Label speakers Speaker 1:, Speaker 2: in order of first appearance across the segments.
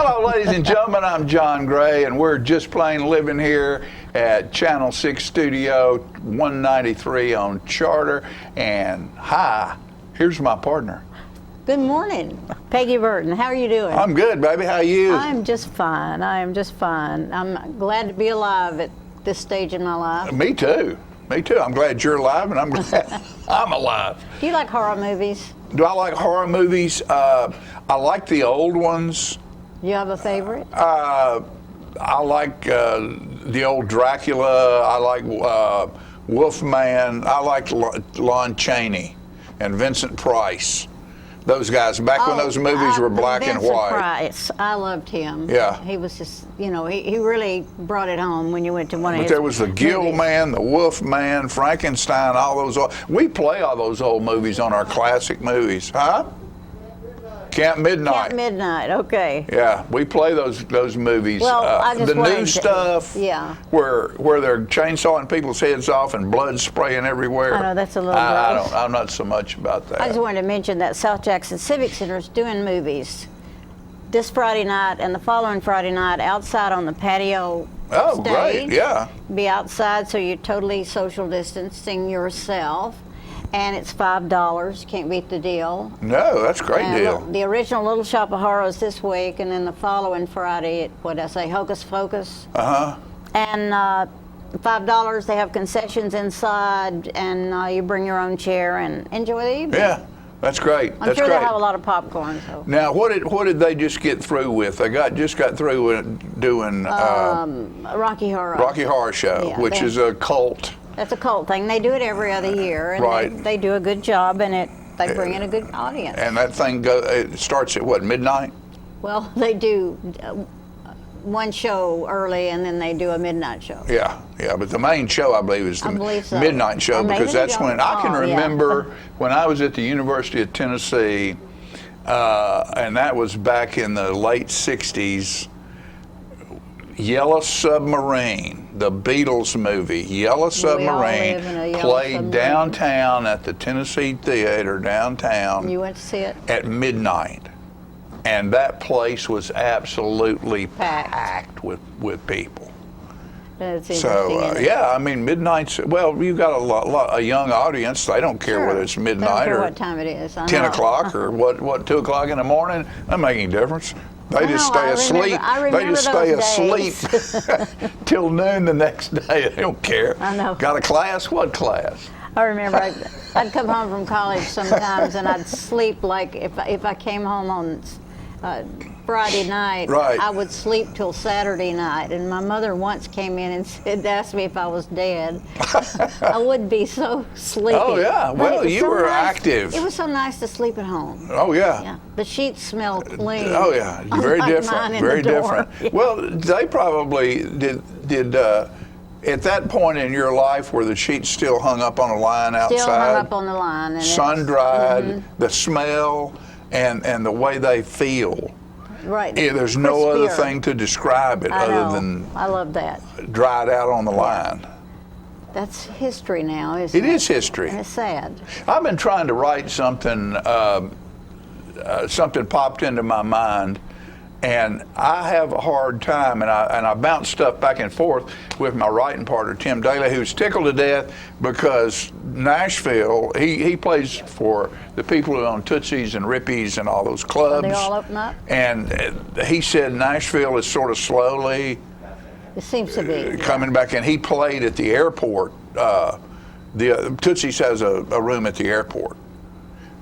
Speaker 1: Hello, ladies and gentlemen. I'm John Gray, and we're just plain living here at Channel 6 Studio 193 on Charter. And hi, here's my partner.
Speaker 2: Good morning, Peggy Burton. How are you doing?
Speaker 1: I'm good, baby. How are you?
Speaker 2: I'm just fine. I am just fine. I'm glad to be alive at this stage in my life.
Speaker 1: Me too. Me too. I'm glad you're alive, and I'm glad I'm alive.
Speaker 2: Do you like horror movies?
Speaker 1: Do I like horror movies? I like the old ones.
Speaker 2: You have a favorite?
Speaker 1: I like the old Dracula. I like Wolfman. I like Lon Chaney and Vincent Price. Those guys, back when those movies were black and white.
Speaker 2: Vincent Price, I loved him.
Speaker 1: Yeah.
Speaker 2: He was just, you know, he really brought it home when you went to one of his
Speaker 1: But there was the Gill
Speaker 2: movies.
Speaker 1: Man, the Wolf Man, Frankenstein, all those. We play all those old movies on our classic movies, huh? Camp Midnight.
Speaker 2: Camp Midnight, okay.
Speaker 1: Yeah, we play those movies.
Speaker 2: Well, I just
Speaker 1: the
Speaker 2: wanted
Speaker 1: new
Speaker 2: to-
Speaker 1: stuff,
Speaker 2: yeah.
Speaker 1: where they're chainsawing people's heads off and blood spraying everywhere.
Speaker 2: I know, that's a little gross.
Speaker 1: I'm not so much about that.
Speaker 2: I just wanted to mention that South Jackson Civic Center is doing movies this Friday night and the following Friday night outside on the patio
Speaker 1: Oh,
Speaker 2: stage.
Speaker 1: great, yeah.
Speaker 2: Be outside so you're totally social distancing yourself. And it's $5. Can't beat the deal.
Speaker 1: No, that's a great
Speaker 2: And
Speaker 1: deal.
Speaker 2: The original Little Shop of Horrors this week, and then the following Friday at, what did I say, Hocus Pocus.
Speaker 1: Uh-huh.
Speaker 2: And $5, they have concessions inside, and you bring your own chair and enjoy the evening.
Speaker 1: Yeah, that's great.
Speaker 2: I'm
Speaker 1: That's
Speaker 2: sure
Speaker 1: great.
Speaker 2: they have a lot of popcorn. So.
Speaker 1: Now, what did they just get through with? They just got through with doing
Speaker 2: Rocky Horror.
Speaker 1: Rocky Horror Show,
Speaker 2: Yeah,
Speaker 1: which
Speaker 2: they-
Speaker 1: is a cult.
Speaker 2: That's a cult thing. They do it every other year, and
Speaker 1: Right.
Speaker 2: they do a good job, and they bring in a good audience.
Speaker 1: And that thing it starts at what, midnight?
Speaker 2: Well, they do one show early, and then they do a midnight show.
Speaker 1: Yeah, but the main show, I believe, is the
Speaker 2: believe so.
Speaker 1: midnight show,
Speaker 2: Or maybe
Speaker 1: because
Speaker 2: they
Speaker 1: that's when I can
Speaker 2: don't. Oh, yeah.
Speaker 1: remember when I was at the University of Tennessee, and that was back in the late 60s. Yellow Submarine, the Beatles movie, Yellow Submarine,
Speaker 2: live in a yellow
Speaker 1: played
Speaker 2: submarine.
Speaker 1: downtown at the Tennessee Theater downtown
Speaker 2: You went to see it?
Speaker 1: at midnight. And that place was absolutely
Speaker 2: Packed.
Speaker 1: packed with people.
Speaker 2: That's
Speaker 1: So
Speaker 2: interesting, isn't it?
Speaker 1: yeah, I mean midnight's. Well, you've got a young audience. They don't care
Speaker 2: Sure.
Speaker 1: whether it's
Speaker 2: They don't
Speaker 1: midnight
Speaker 2: care
Speaker 1: or
Speaker 2: what time it is. I
Speaker 1: 10
Speaker 2: know.
Speaker 1: o'clock or what 2 o'clock in the morning. Doesn't make any difference. They just
Speaker 2: know,
Speaker 1: stay
Speaker 2: I
Speaker 1: asleep.
Speaker 2: remember
Speaker 1: They just stay
Speaker 2: those
Speaker 1: asleep till noon the next day. They don't care.
Speaker 2: I know.
Speaker 1: Got a class? What class?
Speaker 2: I remember I'd come home from college sometimes, and I'd sleep like if I came home on Friday night,
Speaker 1: Right.
Speaker 2: I would sleep till Saturday night. And my mother once came in and asked me if I was dead. I would be so sleepy.
Speaker 1: Oh, yeah.
Speaker 2: But
Speaker 1: Well,
Speaker 2: it was
Speaker 1: you
Speaker 2: so
Speaker 1: were
Speaker 2: nice.
Speaker 1: active.
Speaker 2: It was so nice to sleep at home.
Speaker 1: Oh yeah.
Speaker 2: Yeah, the sheets smell clean.
Speaker 1: Oh yeah, very
Speaker 2: unlike
Speaker 1: different.
Speaker 2: mine in
Speaker 1: Very
Speaker 2: the door.
Speaker 1: different.
Speaker 2: Yeah.
Speaker 1: Well, they probably did. At that point in your life, where the sheets still hung up on a line outside,
Speaker 2: Still hung up on the line. And
Speaker 1: sun dried, the smell, and the way they feel.
Speaker 2: right.
Speaker 1: Yeah, there's no other
Speaker 2: crispier.
Speaker 1: thing to describe it
Speaker 2: I
Speaker 1: other
Speaker 2: know.
Speaker 1: than
Speaker 2: I love that.
Speaker 1: dried out on the line.
Speaker 2: That's history now, isn't it?
Speaker 1: It is history.
Speaker 2: And it's sad.
Speaker 1: I've been trying to write something. Something popped into my mind, and I have a hard time, and I bounce stuff back and forth with my writing partner Tim Daly, who's tickled to death because Nashville. He plays for the people who own Tootsie's and Rippies and all those clubs.
Speaker 2: They all open up?
Speaker 1: And he said Nashville is sort of slowly
Speaker 2: It seems to be.
Speaker 1: coming back, and he played at the airport. The Tootsie's has a room at the airport,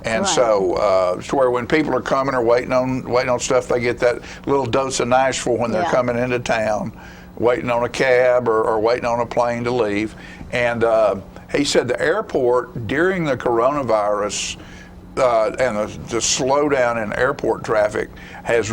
Speaker 1: and
Speaker 2: Right.
Speaker 1: so it's where when people are coming or waiting on stuff, they get that little dose of Nashville when they're
Speaker 2: Yeah.
Speaker 1: coming into town, waiting on a cab or waiting on a plane to leave. And he said the airport during the coronavirus. And the slowdown in airport traffic has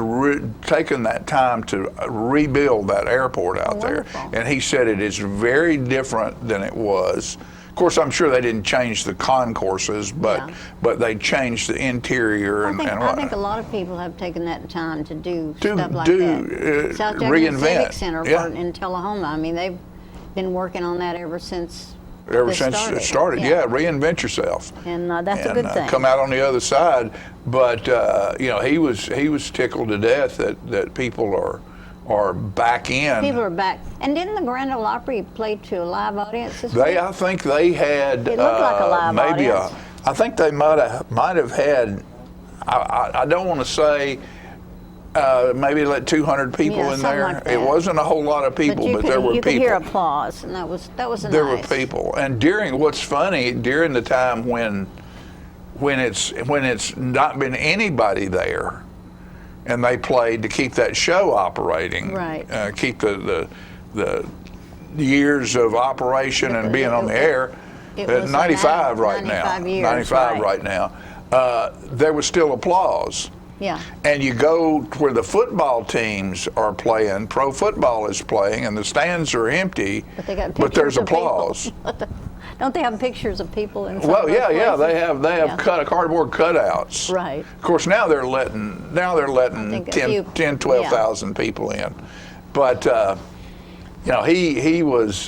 Speaker 1: taken that time to rebuild that airport out there.
Speaker 2: Wonderful.
Speaker 1: And he said it is very different than it was. Of course, I'm sure they didn't change the concourses,
Speaker 2: Yeah.
Speaker 1: but they changed the interior
Speaker 2: I
Speaker 1: and
Speaker 2: think a lot of people have taken that time to do
Speaker 1: To
Speaker 2: stuff like
Speaker 1: do,
Speaker 2: that. South Jackson
Speaker 1: reinvent.
Speaker 2: Civic Center
Speaker 1: Yeah.
Speaker 2: in Tullahoma. I mean, they've been working on that ever since
Speaker 1: ever since it started. Yeah, reinvent yourself.
Speaker 2: And that's a good thing.
Speaker 1: Come out on the other side. But you know, he was tickled to death that people are back in.
Speaker 2: People are back. And didn't the Grand Ole Opry play to a live audience this week?
Speaker 1: I think they had
Speaker 2: It looked like a live
Speaker 1: maybe
Speaker 2: audience.
Speaker 1: I think they might have had. I don't want to say. Maybe let 200 people
Speaker 2: Yeah,
Speaker 1: in
Speaker 2: something
Speaker 1: there.
Speaker 2: like that.
Speaker 1: It wasn't a whole lot of people, but there were
Speaker 2: you
Speaker 1: people.
Speaker 2: could hear applause, and that was
Speaker 1: There
Speaker 2: nice.
Speaker 1: were people, and what's funny during the time when it's not been anybody there, and they played to keep that show operating,
Speaker 2: Right.
Speaker 1: Keep the years of operation and being on the air.
Speaker 2: It
Speaker 1: At
Speaker 2: was
Speaker 1: 95 right
Speaker 2: 95
Speaker 1: now.
Speaker 2: years,
Speaker 1: 95 right now. There was still applause.
Speaker 2: Yeah.
Speaker 1: And you go where the football teams are playing, pro football is playing, and the stands are empty,
Speaker 2: But they got
Speaker 1: but there's
Speaker 2: pictures of people.
Speaker 1: applause.
Speaker 2: Don't they have pictures of people in some
Speaker 1: Well,
Speaker 2: of those
Speaker 1: yeah,
Speaker 2: places?
Speaker 1: they have
Speaker 2: Yeah.
Speaker 1: cardboard cutouts.
Speaker 2: Right.
Speaker 1: Of course, now they're letting
Speaker 2: think a
Speaker 1: 10,
Speaker 2: few-
Speaker 1: 12,000 people in, but you know, he was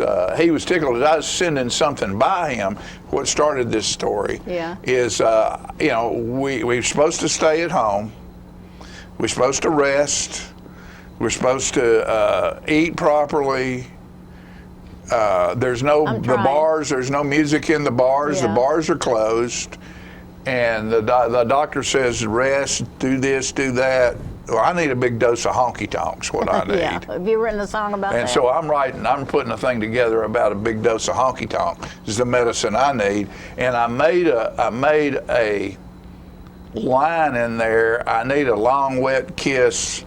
Speaker 1: tickled. I was sending something by him. What started this story is you know, we're supposed to stay at home. We're supposed to rest. We're supposed to eat properly. There's no bars. There's no music in the bars.
Speaker 2: Yeah.
Speaker 1: The bars are closed, and the doctor says rest, do this, do that. Well, I need a big dose of honky tonks. What I need.
Speaker 2: Yeah. Have you written a song about
Speaker 1: And
Speaker 2: that?
Speaker 1: so I'm putting a thing together about a big dose of honky tonk. This is the medicine I need, and I made a line in there. I need a long wet kiss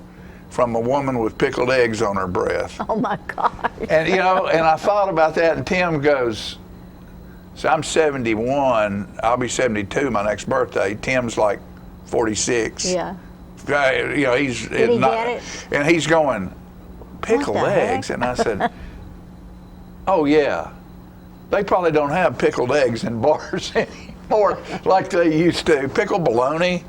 Speaker 1: from a woman with pickled eggs on her breath.
Speaker 2: Oh my God.
Speaker 1: And you know, and I thought about that, and Tim goes, so I'm 71, I'll be 72 my next birthday. Tim's like 46.
Speaker 2: Yeah.
Speaker 1: You know, he's
Speaker 2: Did he get it?
Speaker 1: And he's going, pickled
Speaker 2: What the heck?
Speaker 1: eggs, and I said, oh yeah, they probably don't have pickled eggs in bars anymore like they used to. Pickled bologna.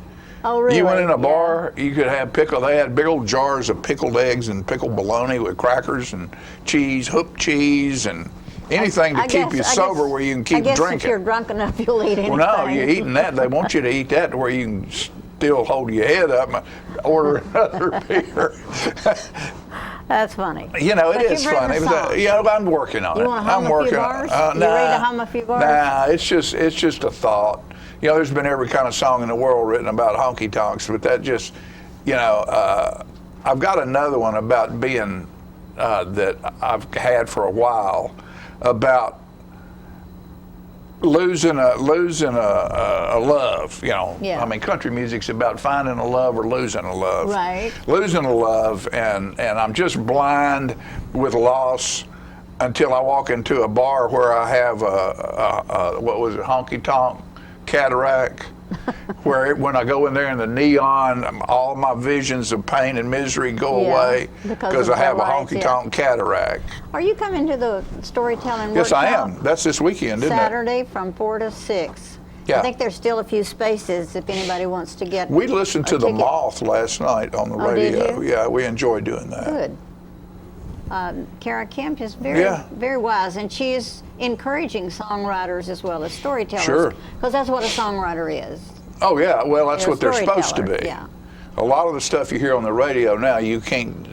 Speaker 2: Oh really?
Speaker 1: You went in a
Speaker 2: Yeah.
Speaker 1: bar, you could have they had big old jars of pickled eggs and pickled bologna with crackers and cheese, hoop cheese, and anything to keep you sober where you can keep
Speaker 2: I guess
Speaker 1: drinking.
Speaker 2: if you're drunk enough, you'll eat anything.
Speaker 1: Well, no, you're eating that. They want you to eat that to where you can still hold your head up and order another beer.
Speaker 2: That's funny.
Speaker 1: You know, it
Speaker 2: But
Speaker 1: is
Speaker 2: you've written
Speaker 1: funny.
Speaker 2: a song.
Speaker 1: Yeah, I'm working on it.
Speaker 2: You wanna hum
Speaker 1: I'm
Speaker 2: a few
Speaker 1: working
Speaker 2: bars?
Speaker 1: on it.
Speaker 2: You ready to hum a few bars?
Speaker 1: Nah, it's just a thought. You know, there's been every kind of song in the world written about honky tonks, but that just, you know, I've got another one about being that I've had for a while about losing a love, you know.
Speaker 2: Yeah.
Speaker 1: I mean, country music's about finding a love or losing a love.
Speaker 2: Right.
Speaker 1: Losing a love, and I'm just blind with loss until I walk into a bar where I have a what was it, honky tonk cataract, where when I go in there in the neon, all my visions of pain and misery go
Speaker 2: Yeah,
Speaker 1: away
Speaker 2: because
Speaker 1: I
Speaker 2: of
Speaker 1: have
Speaker 2: the
Speaker 1: a
Speaker 2: lights,
Speaker 1: honky
Speaker 2: yeah.
Speaker 1: tonk cataract.
Speaker 2: Are you coming to the storytelling
Speaker 1: Yes, I
Speaker 2: workshop?
Speaker 1: am. That's this weekend, isn't it?
Speaker 2: Saturday from 4 to 6.
Speaker 1: Yeah.
Speaker 2: I think there's still a few spaces if anybody wants to get.
Speaker 1: We listened to
Speaker 2: a
Speaker 1: The
Speaker 2: ticket.
Speaker 1: Moth last night on the
Speaker 2: Oh, did
Speaker 1: radio.
Speaker 2: you?
Speaker 1: Yeah, we enjoyed doing that.
Speaker 2: Good. Kara Kemp is very,
Speaker 1: Yeah.
Speaker 2: very wise, and she is encouraging songwriters as well as storytellers.
Speaker 1: Sure.
Speaker 2: Because that's what a songwriter is.
Speaker 1: Oh yeah, well that's
Speaker 2: They're a
Speaker 1: what they're supposed to be.
Speaker 2: storyteller, yeah.
Speaker 1: A lot of the stuff you hear on the radio now, you can't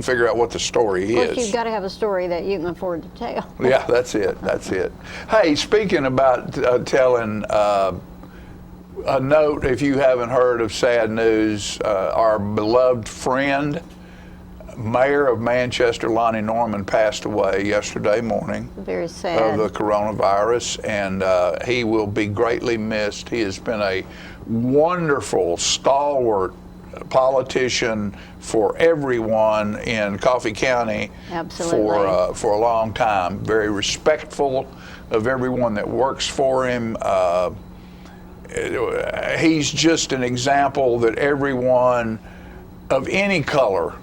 Speaker 1: figure out what the story
Speaker 2: Of course,
Speaker 1: is.
Speaker 2: you've got to have a story that you can afford to tell.
Speaker 1: Yeah, that's it. That's it. Hey, speaking about telling a note, if you haven't heard of sad news, our beloved friend, Mayor of Manchester, Lonnie Norman, passed away yesterday morning
Speaker 2: Very
Speaker 1: of
Speaker 2: sad.
Speaker 1: the coronavirus, and he will be greatly missed. He has been a wonderful, stalwart politician for everyone in Coffee County
Speaker 2: Absolutely.
Speaker 1: for a long time. Very respectful of everyone that works for him. He's just an example that everyone of any color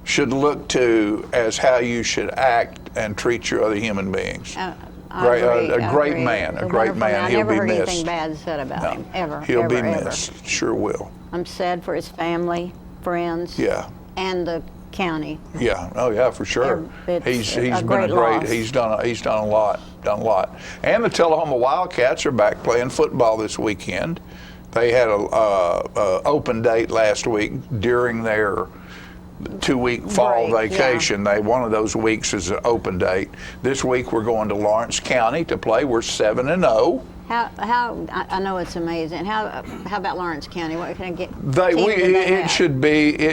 Speaker 1: should look to as how you should act and treat your other human beings.
Speaker 2: I
Speaker 1: Great,
Speaker 2: agree,
Speaker 1: a
Speaker 2: I
Speaker 1: great
Speaker 2: agree.
Speaker 1: man, a
Speaker 2: A
Speaker 1: great
Speaker 2: wonderful
Speaker 1: man.
Speaker 2: I
Speaker 1: He'll
Speaker 2: never
Speaker 1: be
Speaker 2: heard
Speaker 1: missed.
Speaker 2: anything bad said about him, ever.
Speaker 1: He'll
Speaker 2: ever,
Speaker 1: be
Speaker 2: ever.
Speaker 1: missed. Sure will.
Speaker 2: I'm sad for his family, friends,
Speaker 1: Yeah.
Speaker 2: and the County.
Speaker 1: Yeah. Oh, yeah, for sure.
Speaker 2: It's
Speaker 1: He's
Speaker 2: a
Speaker 1: been
Speaker 2: great
Speaker 1: a great.
Speaker 2: loss.
Speaker 1: He's done a lot. And the Tullahoma Wildcats are back playing football this weekend. They had a open date last week during their 2-week fall
Speaker 2: Break,
Speaker 1: vacation. One of those weeks is an open date. This week we're going to Lawrence County to play. We're 7-0.
Speaker 2: How I know it's amazing. How about Lawrence County? What can I get?
Speaker 1: It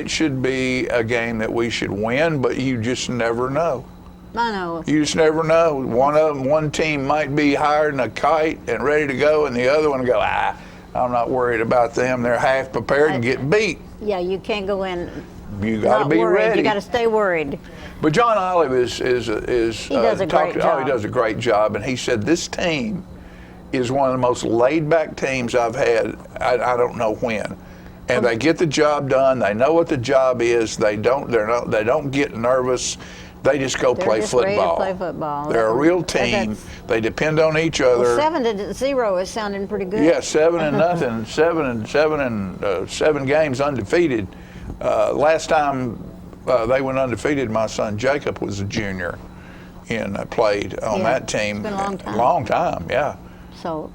Speaker 1: should be a game that we should win, but you just never know.
Speaker 2: I know.
Speaker 1: You just never know. One team might be higher than a kite and ready to go, and the other one go, I'm not worried about them. They're half prepared and get beat.
Speaker 2: Yeah, you can't go in.
Speaker 1: You got to
Speaker 2: not
Speaker 1: be
Speaker 2: worried.
Speaker 1: ready.
Speaker 2: You got to stay worried.
Speaker 1: But John Olive is
Speaker 2: He does a great job.
Speaker 1: he does a great job, and he said this team is one of the most laid-back teams I've had. I don't know when, and they get the job done. They know what the job is. They don't get nervous. They just go play
Speaker 2: just
Speaker 1: football.
Speaker 2: ready to play football.
Speaker 1: They're a real team. They depend on each other.
Speaker 2: 7-0 is sounding pretty good.
Speaker 1: Yeah, 7-0, 7 games undefeated. Last time they went undefeated, my son Jacob was a junior and played on that team.
Speaker 2: It's been a long time.
Speaker 1: Long time, yeah.
Speaker 2: So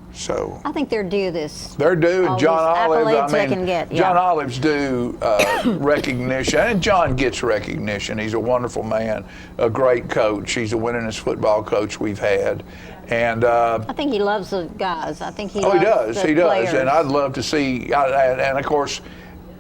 Speaker 2: I think they're due this.
Speaker 1: They're due,
Speaker 2: all
Speaker 1: and John
Speaker 2: these
Speaker 1: Olive.
Speaker 2: accolades they can get,
Speaker 1: John Olive's due recognition, and John gets recognition. He's a wonderful man, a great coach. He's the winningest football coach we've had, and
Speaker 2: I think he loves the guys. I think he.
Speaker 1: he
Speaker 2: loves
Speaker 1: does.
Speaker 2: the
Speaker 1: He does,
Speaker 2: players.
Speaker 1: and I'd love to see. And of course,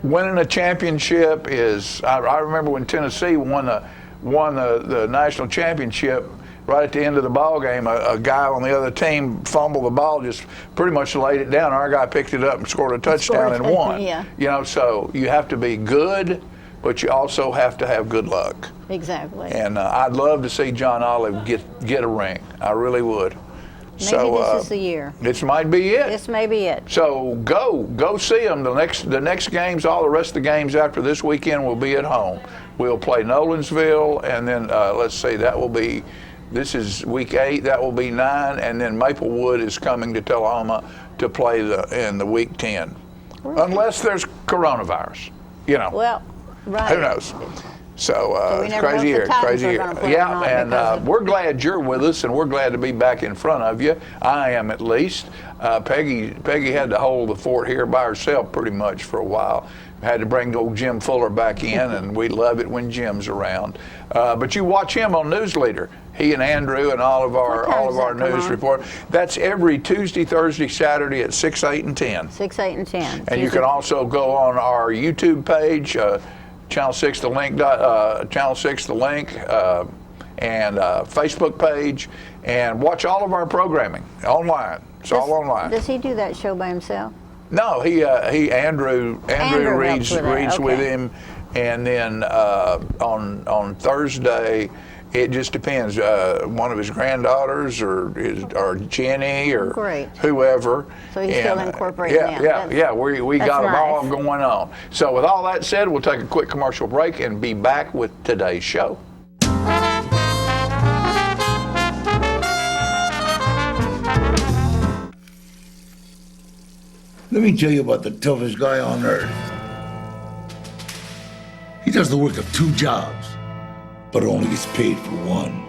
Speaker 1: winning a championship is. I remember when Tennessee won the national championship. Right at the end of the ball game, a guy on the other team fumbled the ball, just pretty much laid it down. Our guy picked it up and scored a touchdown and won.
Speaker 2: Yeah.
Speaker 1: You know, so you have to be good, but you also have to have good luck.
Speaker 2: Exactly.
Speaker 1: And I'd love to see John Olive get a ring. I really would.
Speaker 2: Maybe this is the year.
Speaker 1: This might be it.
Speaker 2: This may be it.
Speaker 1: So go see them. The next games, all the rest of the games after this weekend will be at home. We'll play Nolensville, and then let's see, that will be. This is week 8. That will be 9, and then Maplewood is coming to Tullahoma to play in the week 10, unless there's coronavirus. You know.
Speaker 2: Well, right.
Speaker 1: Who knows? So
Speaker 2: we
Speaker 1: it's
Speaker 2: never know
Speaker 1: crazy
Speaker 2: if
Speaker 1: year,
Speaker 2: the Titans
Speaker 1: crazy
Speaker 2: are
Speaker 1: year.
Speaker 2: gonna play or
Speaker 1: Yeah,
Speaker 2: not
Speaker 1: and
Speaker 2: because of-
Speaker 1: we're glad you're with us, and we're glad to be back in front of you. I am, at least. Peggy had to hold the fort here by herself pretty much for a while. Had to bring old Jim Fuller back in, and we love it when Jim's around. But you watch him on News Leader. He and Andrew and all of our
Speaker 2: What time does that come
Speaker 1: news
Speaker 2: on?
Speaker 1: report. That's every Tuesday, Thursday, Saturday at 6, 8, and 10.
Speaker 2: 6, 8, and 10.
Speaker 1: And you can also go on our YouTube page, Channel 6 the link, Channel 6 the link, and Facebook page, and watch all of our programming online. It's all online.
Speaker 2: Does he do that show by himself?
Speaker 1: No, Andrew reads
Speaker 2: helps with that,
Speaker 1: reads with
Speaker 2: okay.
Speaker 1: him, and then on Thursday, it just depends. One of his granddaughters or Jenny or
Speaker 2: Great.
Speaker 1: whoever.
Speaker 2: So he's still incorporating
Speaker 1: yeah,
Speaker 2: that.
Speaker 1: Yeah. We
Speaker 2: that's
Speaker 1: got them all
Speaker 2: nice.
Speaker 1: going on. So with all that said, we'll take a quick commercial break and be back with today's show.
Speaker 3: Let me tell you about the toughest guy on earth. He does the work of 2 jobs, but only gets paid for one.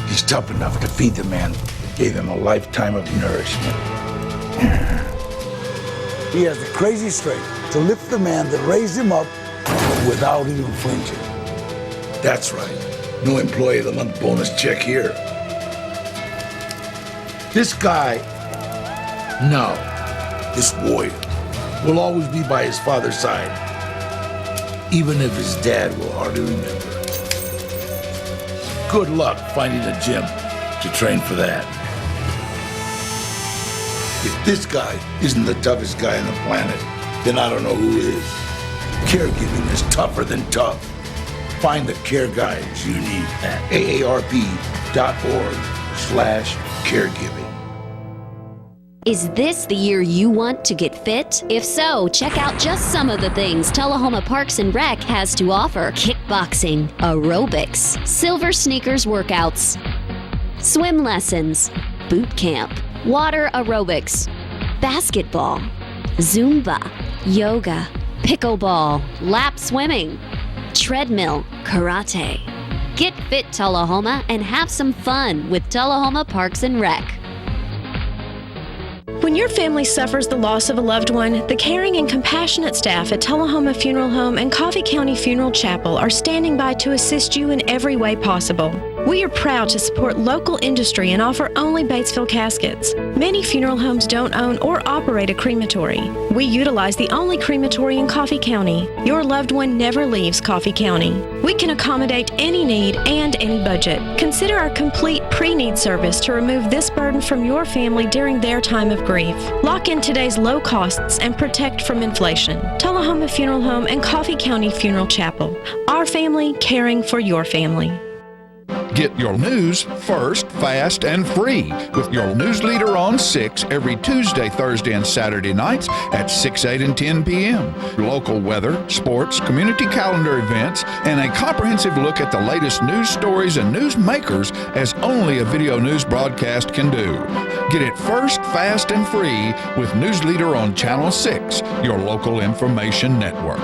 Speaker 3: He's tough enough to feed the man that gave him a lifetime of nourishment. He has the crazy strength to lift the man that raised him up without even flinching. That's right. No employee of the month bonus check here. This guy, no. This warrior will always be by his father's side, even if his dad will hardly remember. Good luck finding a gym to train for that. If this guy isn't the toughest guy on the planet, then I don't know who is. Caregiving is tougher than tough. Find the care guides you need at aarp.org/caregiving.
Speaker 4: Is this the year you want to get fit? If so, check out just some of the things Tullahoma Parks and Rec has to offer. Kickboxing, aerobics, silver sneakers workouts, swim lessons, boot camp, water aerobics, basketball, Zumba, yoga, pickleball, lap swimming, treadmill, karate. Get fit, Tullahoma, and have some fun with Tullahoma Parks and Rec.
Speaker 5: When your family suffers the loss of a loved one, the caring and compassionate staff at Tullahoma Funeral Home and Coffee County Funeral Chapel are standing by to assist you in every way possible. We are proud to support local industry and offer only Batesville caskets. Many funeral homes don't own or operate a crematory. We utilize the only crematory in Coffee County. Your loved one never leaves Coffee County. We can accommodate any need and any budget. Consider our complete pre-need service to remove this burden from your family during their time of grief. Lock in today's low costs and protect from inflation. Tullahoma Funeral Home and Coffee County Funeral Chapel. Our family caring for your family.
Speaker 6: Get your news first, fast, and free with your news leader on 6 every Tuesday, Thursday, and Saturday nights at 6, 8, and 10 p.m. Local weather, sports, community calendar events, and a comprehensive look at the latest news stories and news makers as only a video news broadcast can do. Get it first, fast, and free with News Leader on Channel 6, your local information network.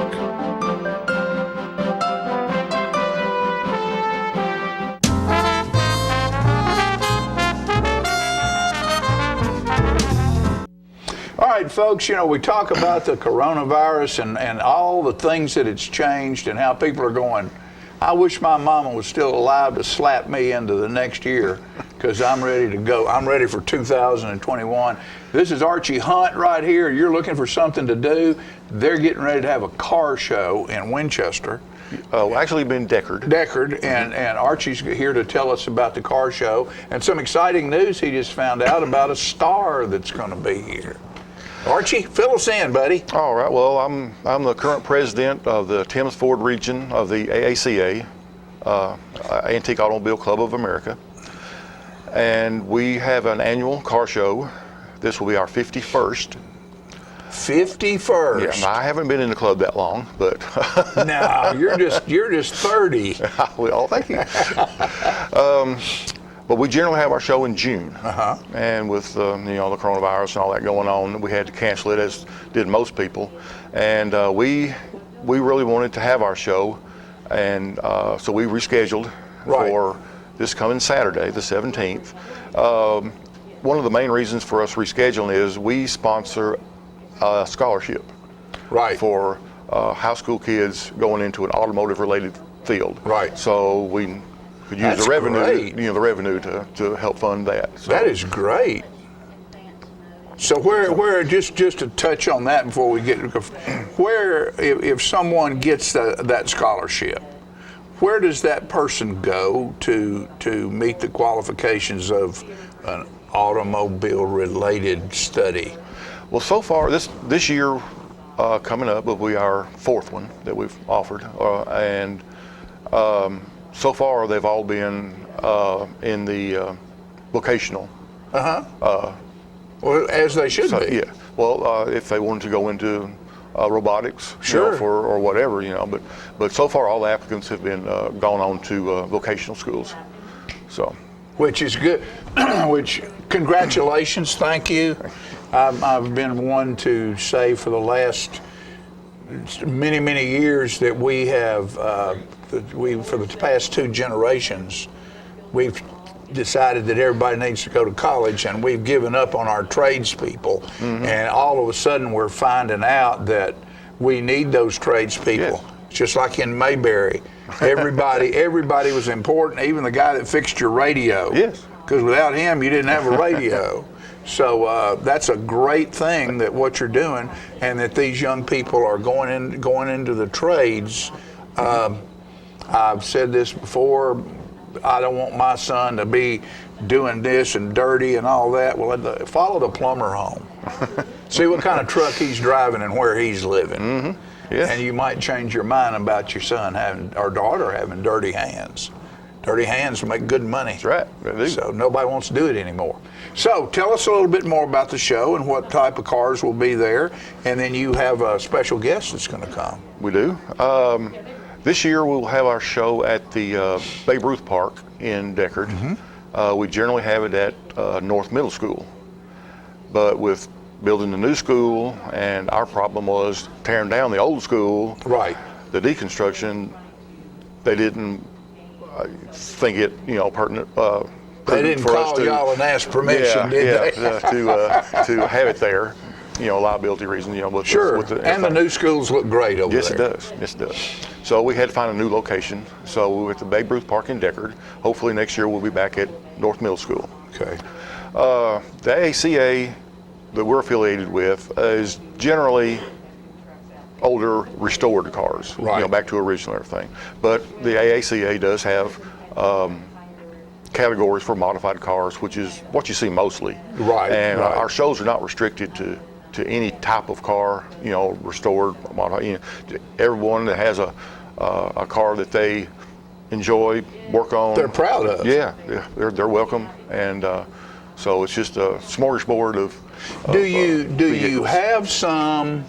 Speaker 1: All right, folks, you know, we talk about the coronavirus and all the things that it's changed and how people are going, I wish my mama was still alive to slap me into the next year because I'm ready to go. I'm ready for 2021. This is Archie Hunt right here. You're looking for something to do. They're getting ready to have a car show in Winchester.
Speaker 7: Actually been Deckard.
Speaker 1: And Archie's here to tell us about the car show and some exciting news he just found out about a star that's going to be here. Archie, fill us in, buddy.
Speaker 7: All right. Well, I'm the current president of the Tims Ford region of the AACA, Antique Automobile Club of America, and we have an annual car show. This will be our 51st.
Speaker 1: 51st.
Speaker 7: Yeah, I haven't been in the club that long, but
Speaker 1: no, you're just 30.
Speaker 7: well, thank you. But we generally have our show in June, and with the coronavirus and all that going on, we had to cancel it, as did most people. And we really wanted to have our show, and so we rescheduled for this coming Saturday, the 17th. One of the main reasons for us rescheduling is we sponsor a scholarship for high school kids going into an automotive-related field.
Speaker 1: Right.
Speaker 7: So we could use
Speaker 1: That's
Speaker 7: the revenue,
Speaker 1: great.
Speaker 7: the revenue to help fund that. So,
Speaker 1: That is great. So where just to touch on that before we get, where if someone gets that scholarship, where does that person go to meet the qualifications of an automobile-related study?
Speaker 7: Well, so far this year coming up will be our fourth one that we've offered, and so far they've all been in the vocational.
Speaker 1: Well, as they should be.
Speaker 7: Yeah. Well, if they wanted to go into robotics,
Speaker 1: Sure.
Speaker 7: or whatever, but so far all the applicants have been gone on to vocational schools. So.
Speaker 1: Which is good. Which, congratulations, thank you. I've been one to say for the last many years that we have, for the past 2 generations, we've decided that everybody needs to go to college, and we've given up on our tradespeople. And all of a sudden we're finding out that we need those tradespeople.
Speaker 7: Yes.
Speaker 1: Just like in Mayberry. Everybody was important, even the guy that fixed your radio.
Speaker 7: Yes.
Speaker 1: Because without him, you didn't have a radio. So that's a great thing that what you're doing, and that these young people are going into the trades. I've said this before. I don't want my son to be doing this and dirty and all that. Well, follow the plumber home. See what kind of truck he's driving and where he's living.
Speaker 7: Yes.
Speaker 1: And you might change your mind about your son or daughter having dirty hands. Dirty hands make good money.
Speaker 7: That's right. They do.
Speaker 1: So nobody wants to do it anymore. So tell us a little bit more about the show and what type of cars will be there. And then you have a special guest that's going to come.
Speaker 7: We do. This year we'll have our show at the Babe Ruth Park in Deckard. We generally have it at North Middle School. But with building the new school, and our problem was tearing down the old school.
Speaker 1: Right.
Speaker 7: The deconstruction, they didn't think it, pertinent.
Speaker 1: They didn't
Speaker 7: for us
Speaker 1: call
Speaker 7: to,
Speaker 1: y'all and ask permission, did they?
Speaker 7: to have it there, liability reasons, with
Speaker 1: Sure.
Speaker 7: with
Speaker 1: And the new schools look great over
Speaker 7: Yes,
Speaker 1: there.
Speaker 7: it does. Yes, it does. So we had to find a new location. So we were at the Babe Ruth Park in Deckard. Hopefully next year we'll be back at North Middle School.
Speaker 1: Okay.
Speaker 7: The AACA that we're affiliated with is generally older restored cars,
Speaker 1: Right.
Speaker 7: back to original and everything. But the AACA does have categories for modified cars, which is what you see mostly.
Speaker 1: Right,
Speaker 7: And
Speaker 1: right.
Speaker 7: our shows are not restricted to any type of car, restored, modified. Everyone that has a car that they enjoy, work on.
Speaker 1: They're proud of.
Speaker 7: Yeah, they're welcome, and so it's just a smorgasbord of.
Speaker 1: Do you
Speaker 7: vehicles.
Speaker 1: have some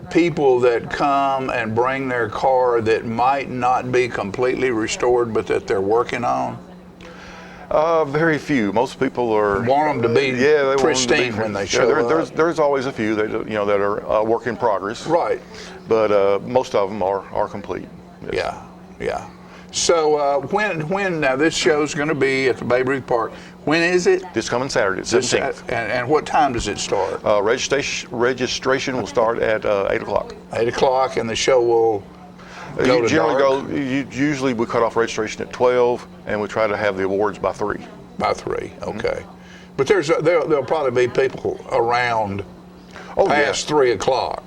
Speaker 1: people that come and bring their car that might not be completely restored, but that they're working on?
Speaker 7: Very few. Most people are
Speaker 1: Want them to be
Speaker 7: they want them to
Speaker 1: pristine
Speaker 7: be-
Speaker 1: when they
Speaker 7: Yeah,
Speaker 1: show up.
Speaker 7: There's always a few that that are work in progress.
Speaker 1: Right.
Speaker 7: But most of them are complete. Yes.
Speaker 1: Yeah. So when now this show's going to be at the Babe Ruth Park. When is it?
Speaker 7: This coming Saturday, 17th.
Speaker 1: And what time does it start?
Speaker 7: Registration will start at 8 o'clock.
Speaker 1: 8 o'clock, and the show will go to dark
Speaker 7: Usually we cut off registration at 12, and we try to have the awards by 3.
Speaker 1: by 3. Okay. But there'll probably be people around
Speaker 7: Oh,
Speaker 1: past 3 o'clock.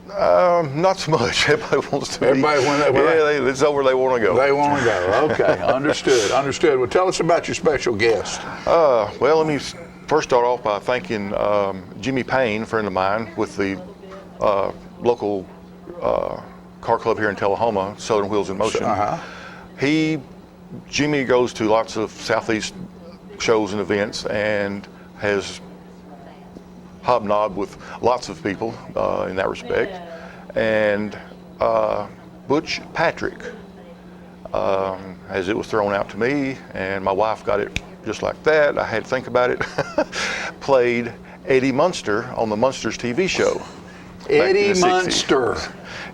Speaker 7: Not so much. Everybody wants to.
Speaker 1: Everybody,
Speaker 7: it's over. They want to go.
Speaker 1: They want to go. Okay, understood. Well, tell us about your special guest.
Speaker 7: Well, let me first start off by thanking Jimmy Payne, a friend of mine with the local car club here in Tullahoma, Southern Wheels in Motion. Jimmy goes to lots of Southeast shows and events and has hobnobbed with lots of people in that respect. And Butch Patrick, as it was thrown out to me, and my wife got it just like that, I had to think about it, played Eddie Munster on the Munsters TV show.
Speaker 1: Eddie
Speaker 7: in the 60s.
Speaker 1: Munster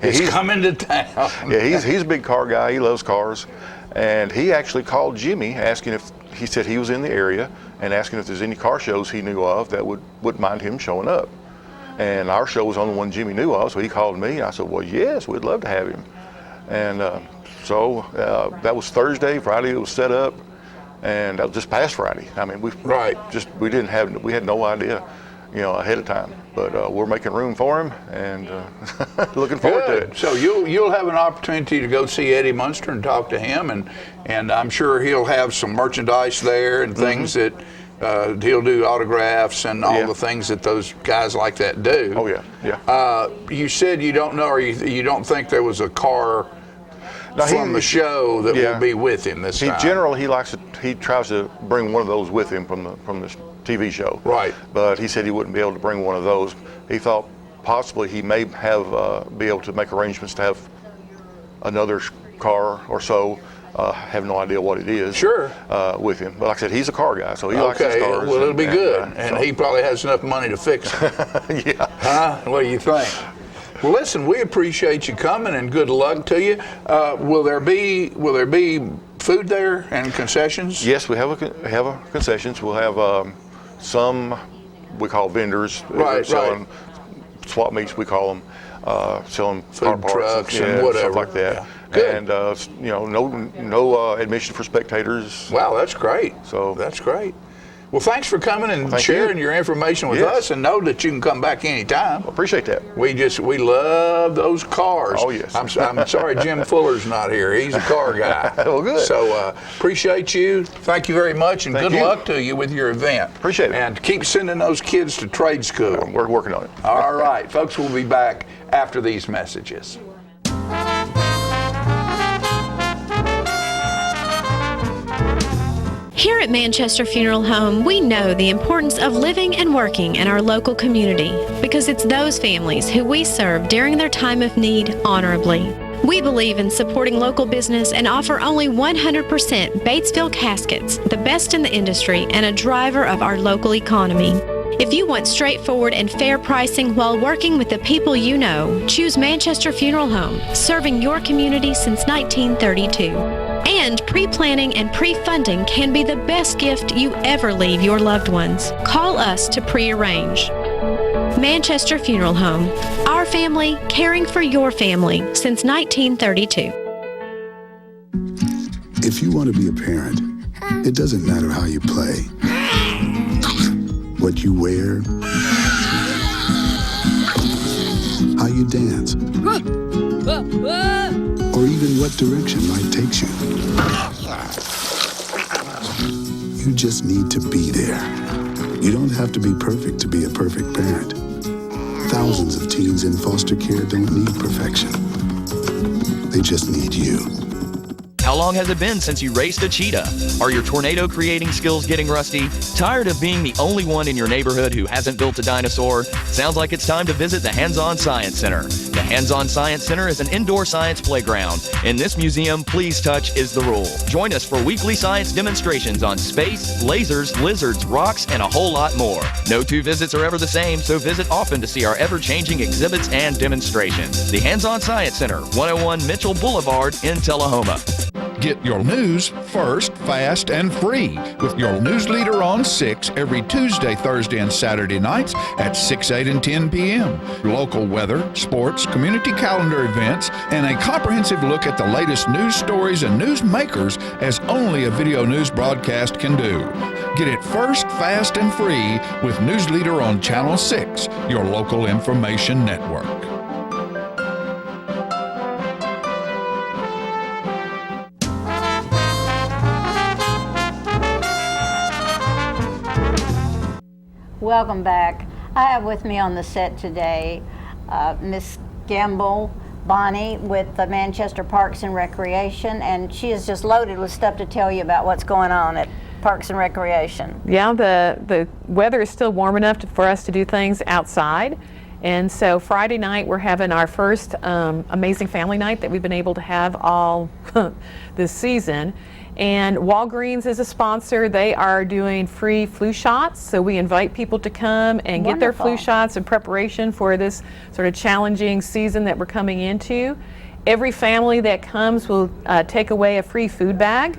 Speaker 1: is coming to town.
Speaker 7: Yeah, he's a big car guy. He loves cars. And he actually called Jimmy asking if, he said he was in the area, and asking if there's any car shows he knew of that wouldn't mind him showing up. And our show was the only one Jimmy knew of, so he called me. I said, well, yes, we'd love to have him. And so that was Thursday. Friday it was set up, and that was just past Friday. I mean, we had no idea, ahead of time. But we're making room for him, and looking forward to it.
Speaker 1: So you'll have an opportunity to go see Eddie Munster and talk to him, and I'm sure he'll have some merchandise there and things that he'll do autographs and all the things that those guys like that do.
Speaker 7: Oh yeah.
Speaker 1: You said you don't know, or you don't think there was a car from the show that will be with him this time.
Speaker 7: Generally he tries to bring one of those with him from the TV show.
Speaker 1: Right.
Speaker 7: But he said he wouldn't be able to bring one of those. He thought possibly he may have be able to make arrangements to have another car or so. Have no idea what it is.
Speaker 1: Sure.
Speaker 7: With him, but like I said, he's a car guy, so he likes his cars.
Speaker 1: Well, it'll be good, and
Speaker 7: so.
Speaker 1: he probably has enough money to fix it.
Speaker 7: Yeah.
Speaker 1: Huh? What do you think? Well, listen, we appreciate you coming, and good luck to you. Will there be food there and concessions?
Speaker 7: Yes, we have a concessions. We'll have some we call vendors selling swap meets. We call them selling car
Speaker 1: Food
Speaker 7: parts,
Speaker 1: trucks and whatever.
Speaker 7: stuff like that.
Speaker 1: Yeah. Good.
Speaker 7: And no admission for spectators.
Speaker 1: Wow, that's great.
Speaker 7: So
Speaker 1: that's great. Well, thanks for coming and
Speaker 7: Thank
Speaker 1: sharing
Speaker 7: you.
Speaker 1: your information with us, and know that you can come back anytime.
Speaker 7: Appreciate that.
Speaker 1: We love those cars.
Speaker 7: Oh, yes.
Speaker 1: I'm sorry Jim Fuller's not here. He's a car guy.
Speaker 7: Well, good.
Speaker 1: So appreciate you. Thank you very much, and
Speaker 7: Thank
Speaker 1: good
Speaker 7: you.
Speaker 1: luck to you with your event.
Speaker 7: Appreciate it.
Speaker 1: And keep sending those kids to trade school.
Speaker 7: We're working on it.
Speaker 1: All right, folks, we'll be back after these messages.
Speaker 5: Here at Manchester Funeral Home, we know the importance of living and working in our local community because it's those families who we serve during their time of need honorably. We believe in supporting local business and offer only 100% Batesville caskets, the best in the industry and a driver of our local economy. If you want straightforward and fair pricing while working with the people you know, choose Manchester Funeral Home, serving your community since 1932. And pre-planning and pre-funding can be the best gift you ever leave your loved ones. Call us to pre-arrange. Manchester Funeral Home. Our family caring for your family since 1932.
Speaker 8: If you want to be a parent, it doesn't matter how you play, what you wear, how you dance, or even what direction life takes you. You just need to be there. You don't have to be perfect to be a perfect parent. Thousands of teens in foster care don't need perfection. They just need you.
Speaker 9: How long has it been since you raced a cheetah? Are your tornado creating skills getting rusty? Tired of being the only one in your neighborhood who hasn't built a dinosaur? Sounds like it's time to visit the Hands-On Science Center. The Hands-On Science Center is an indoor science playground. In this museum, please touch is the rule. Join us for weekly science demonstrations on space, lasers, lizards, rocks, and a whole lot more. No two visits are ever the same, so visit often to see our ever-changing exhibits and demonstrations. The Hands-On Science Center, 101 Mitchell Boulevard in Tullahoma.
Speaker 6: Get your news first, fast, and free with your news leader on 6 every Tuesday, Thursday, and Saturday nights at 6, 8, and 10 p.m. Local weather, sports, community calendar events, and a comprehensive look at the latest news stories and news makers as only a video news broadcast can do. Get it first, fast, and free with News Leader on Channel 6, your local information network.
Speaker 2: Welcome back. I have with me on the set today Miss Gamble Bonnie with the Manchester Parks and Recreation, and she is just loaded with stuff to tell you about what's going on at Parks and Recreation.
Speaker 10: Yeah, the weather is still warm enough for us to do things outside. And so Friday night we're having our first amazing family night that we've been able to have all this season. And Walgreens is a sponsor. They are doing free flu shots, so we invite people to come and get their flu shots in preparation for this sort of challenging season that we're coming into. Every family that comes will take away a free food bag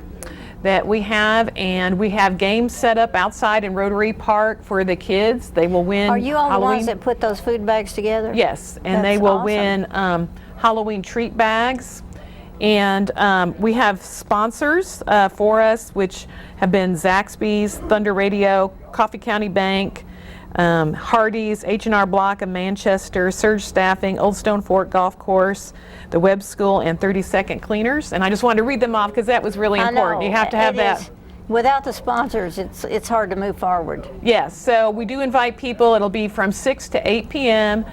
Speaker 10: that we have, and we have games set up outside in Rotary Park for the kids. They will win.
Speaker 2: Are you all
Speaker 10: Halloween.
Speaker 2: the ones that put those food bags together?
Speaker 10: Yes, and
Speaker 2: That's
Speaker 10: they will
Speaker 2: awesome.
Speaker 10: win Halloween treat bags. And we have sponsors for us, which have been Zaxby's, Thunder Radio, Coffee County Bank, Hardee's, H&R Block of Manchester, Surge Staffing, Old Stone Fort Golf Course, the Webb School, and 30-Second Cleaners. And I just wanted to read them off because that was really important. You have to have that.
Speaker 2: Without the sponsors, it's hard to move forward.
Speaker 10: Yes, so we do invite people. It'll be from 6 to 8 p.m.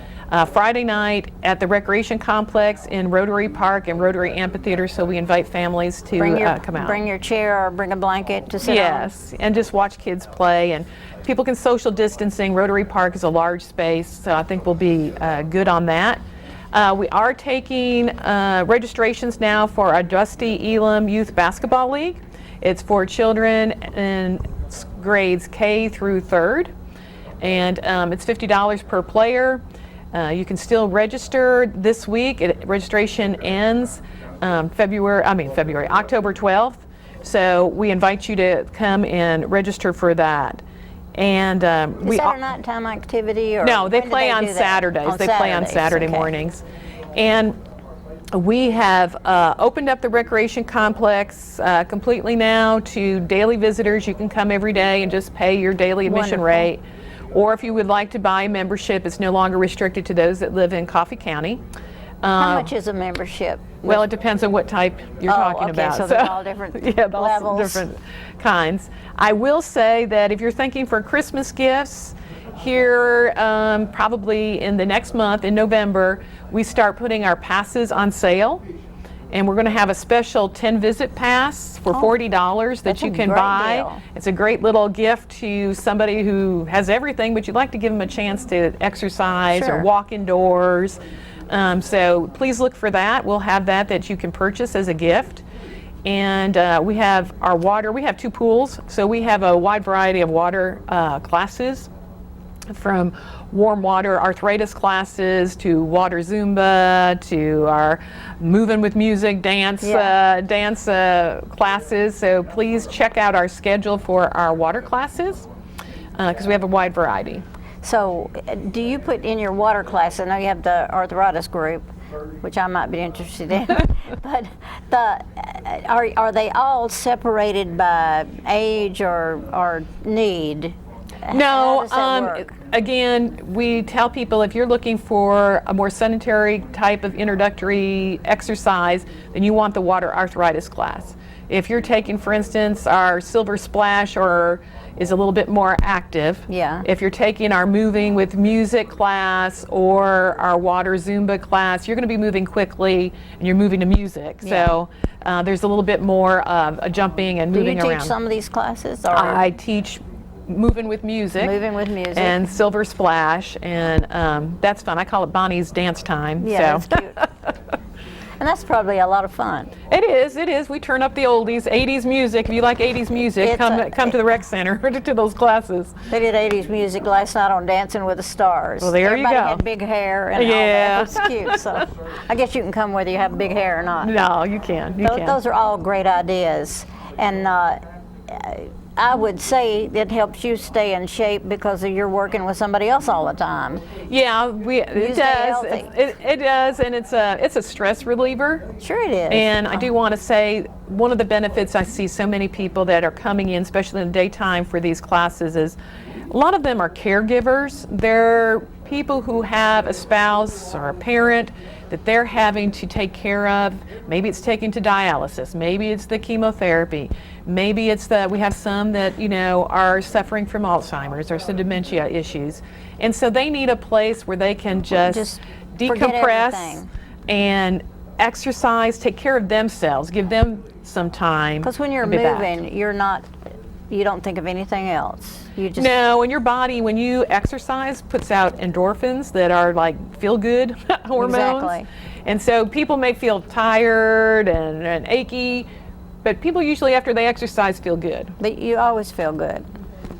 Speaker 10: Friday night at the Recreation Complex in Rotary Park and Rotary Amphitheater, so we invite families to come out.
Speaker 2: Bring your chair or bring a blanket to sit on.
Speaker 10: Yes, and just watch kids play, and people can social distancing. Rotary Park is a large space, so I think we'll be good on that. We are taking registrations now for our Dusty Elam Youth Basketball League. It's for children in grades K through 3rd, and it's $50 per player. You can still register this week. Registration ends October 12th. So we invite you to come and register for that. And
Speaker 2: Is that a nighttime activity? Or
Speaker 10: no, they
Speaker 2: when do
Speaker 10: play on
Speaker 2: do that?
Speaker 10: Saturdays. They play on Saturday
Speaker 2: okay.
Speaker 10: mornings. And we have opened up the recreation complex completely now to daily visitors. You can come every day and just pay your daily admission rate. Or if you would like to buy a membership, it's no longer restricted to those that live in Coffee County.
Speaker 2: How much is a membership?
Speaker 10: Well, it depends on what type you're talking about.
Speaker 2: So there's all different levels.
Speaker 10: All different kinds. I will say that if you're thinking for Christmas gifts, here probably in the next month, in November, we start putting our passes on sale. And we're going to have a special 10-visit pass for $40 that you can buy.
Speaker 2: Deal.
Speaker 10: It's a great little gift to somebody who has everything, but you'd like to give them a chance to exercise or walk indoors. So please look for that. We'll have that you can purchase as a gift. And we have our water. We have 2 pools, so we have a wide variety of water classes. from warm water arthritis classes to water Zumba to our moving with music dance classes. So please check out our schedule for our water classes because we have a wide variety.
Speaker 2: So do you put in your water class, I know you have the arthritis group, which I might be interested in, but are they all separated by age or need? How does that work?
Speaker 10: Again, we tell people if you're looking for a more sedentary type of introductory exercise, then you want the water arthritis class. If you're taking, for instance, our Silver Splash or is a little bit more active.
Speaker 2: Yeah.
Speaker 10: If you're taking our moving with music class or our water Zumba class, you're going to be moving quickly and you're moving to music.
Speaker 2: Yeah.
Speaker 10: So there's a little bit more of a jumping and moving around.
Speaker 2: Do you teach some of these classes? Or?
Speaker 10: I teach moving with music.
Speaker 2: Moving with music.
Speaker 10: And Silver Splash, and that's fun. I call it Bonnie's dance time.
Speaker 2: Yeah,
Speaker 10: so.
Speaker 2: that's cute. And that's probably a lot of fun.
Speaker 10: It is. We turn up the oldies, 80s music. If you like 80s music, come to the rec center to those classes.
Speaker 2: They did 80s music last night on Dancing with the Stars.
Speaker 10: Well, there you go.
Speaker 2: Everybody had big hair and all that. It was cute. So I guess you can come whether you have big hair or not.
Speaker 10: No, you can.
Speaker 2: Those are all great ideas. And I would say it helps you stay in shape because you're working with somebody else all the time.
Speaker 10: Yeah, it does. It does, and it's a stress reliever.
Speaker 2: Sure it is.
Speaker 10: And I do want to say one of the benefits I see so many people that are coming in, especially in the daytime for these classes, is a lot of them are caregivers. They're people who have a spouse or a parent that they're having to take care of. Maybe it's taken to dialysis. Maybe it's the chemotherapy. Maybe it's we have some that, are suffering from Alzheimer's or some dementia issues. And so they need a place where they can just decompress and exercise, take care of themselves, give them some time.
Speaker 2: Because when you're moving, you don't think of anything else.
Speaker 10: No, and your body, when you exercise, puts out endorphins that are like feel-good hormones.
Speaker 2: Exactly.
Speaker 10: And so people may feel tired and achy, but people usually after they exercise feel good.
Speaker 2: But you always feel good.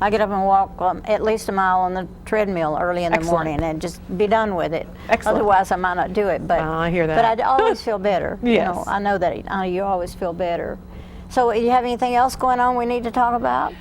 Speaker 2: I get up and walk at least a mile on the treadmill early in the morning and just be done with it.
Speaker 10: Excellent.
Speaker 2: Otherwise, I might not do it. But
Speaker 10: I hear that.
Speaker 2: But I always feel better.
Speaker 10: Yes.
Speaker 2: I know that you always feel better. So, you have anything else going on we need to talk about?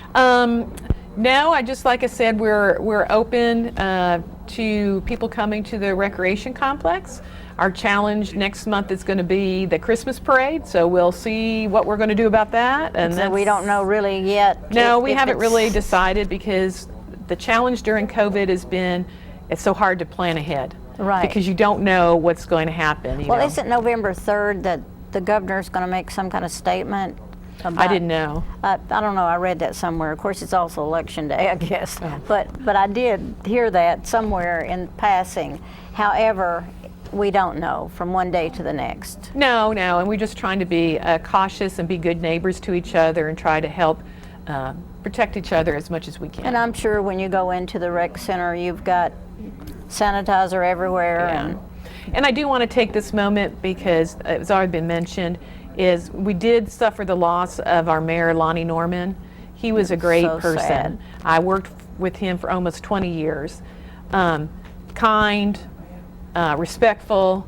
Speaker 10: No, like I said, we're open to people coming to the recreation complex. Our challenge next month is going to be the Christmas parade, so we'll see what we're going to do about that. And
Speaker 2: so we don't know really yet.
Speaker 10: No, we haven't really decided because the challenge during COVID has been it's so hard to plan ahead.
Speaker 2: Right.
Speaker 10: Because you don't know what's going to happen.
Speaker 2: Well, isn't November 3rd that the governor's going to make some kind of statement?
Speaker 10: I didn't know.
Speaker 2: I don't know. I read that somewhere. Of course, it's also election day, I guess. Oh. But I did hear that somewhere in passing. However, we don't know from one day to the next.
Speaker 10: No, and we're just trying to be cautious and be good neighbors to each other and try to help protect each other as much as we can.
Speaker 2: And I'm sure when you go into the rec center, you've got sanitizer everywhere.
Speaker 10: Yeah. And I do want to take this moment because it's already been mentioned, is we did suffer the loss of our mayor, Lonnie Norman. He was a great person.
Speaker 2: Sad.
Speaker 10: I worked with him for almost 20 years. Kind, respectful,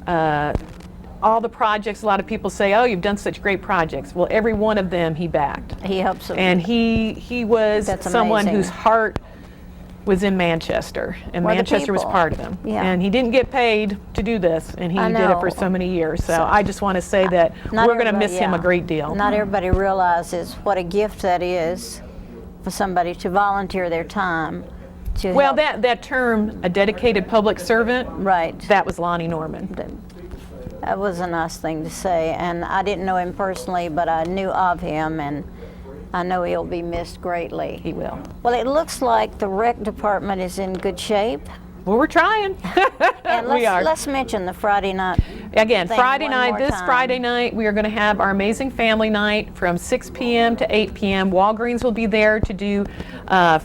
Speaker 10: all the projects, a lot of people say, oh, you've done such great projects. Well, every one of them he backed.
Speaker 2: He helps them.
Speaker 10: And he was someone whose heart was in Manchester, and Manchester was part of him.
Speaker 2: Yeah.
Speaker 10: And he didn't get paid to do this, and he did it for so many years. So I just want to say that we're going to miss him a great deal.
Speaker 2: Not everybody realizes what a gift that is for somebody to volunteer their time to
Speaker 10: Well,
Speaker 2: help.
Speaker 10: that term, a dedicated public servant,
Speaker 2: right.
Speaker 10: That was Lonnie Norman.
Speaker 2: That was a nice thing to say, and I didn't know him personally, but I knew of him, and I know he'll be missed greatly.
Speaker 10: He will.
Speaker 2: Well, it looks like the rec department is in good shape.
Speaker 10: Well, we're trying.
Speaker 2: And let's mention the Friday night.
Speaker 10: Again, Friday
Speaker 2: Friday
Speaker 10: night, we are going to have our amazing family night from 6 p.m. to 8 p.m. Walgreens will be there to do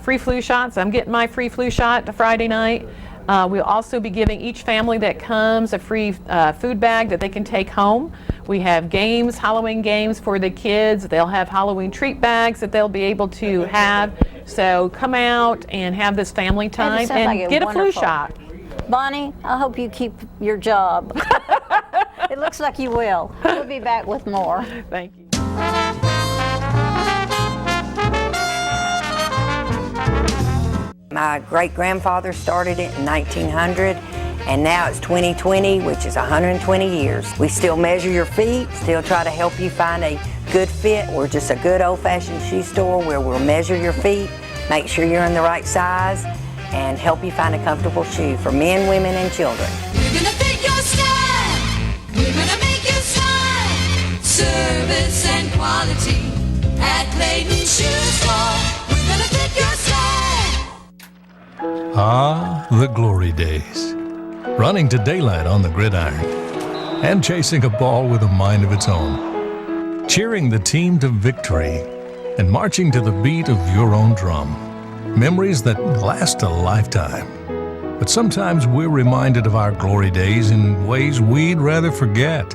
Speaker 10: free flu shots. I'm getting my free flu shot Friday night. We'll also be giving each family that comes a free food bag that they can take home. We have games, Halloween games for the kids. They'll have Halloween treat bags that they'll be able to have. So come out and have this family time
Speaker 2: sounds like
Speaker 10: and get a flu
Speaker 2: wonderful.
Speaker 10: shot.
Speaker 2: Bonnie, I hope you keep your job. It looks like you will. We'll be back with more.
Speaker 10: Thank you.
Speaker 11: My great-grandfather started it in 1900, and now it's 2020, which is 120 years. We still measure your feet, still try to help you find a good fit. We're just a good old-fashioned shoe store where we'll measure your feet, make sure you're in the right size, and help you find a comfortable shoe for men, women, and children.
Speaker 12: We're gonna fit your style. We're gonna make you smile. Service and quality at Clayton Shoe Store. We're gonna fit your style.
Speaker 13: Ah, the glory days. Running to daylight on the gridiron and chasing a ball with a mind of its own. Cheering the team to victory and marching to the beat of your own drum. Memories that last a lifetime. But sometimes we're reminded of our glory days in ways we'd rather forget.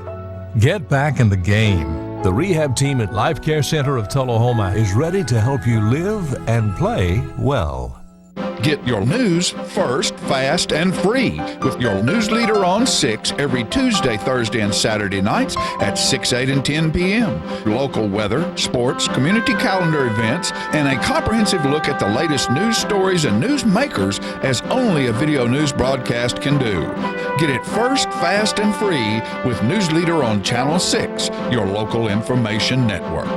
Speaker 13: Get back in the game. The rehab team at Life Care Center of Tullahoma is ready to help you live and play well.
Speaker 6: Get your news first, fast, and free with your news leader on 6 every Tuesday, Thursday, and Saturday nights at 6, 8, and 10 p.m. Local weather, sports, community calendar events, and a comprehensive look at the latest news stories and news makers as only a video news broadcast can do. Get it first, fast, and free with News Leader on Channel 6, your local information network.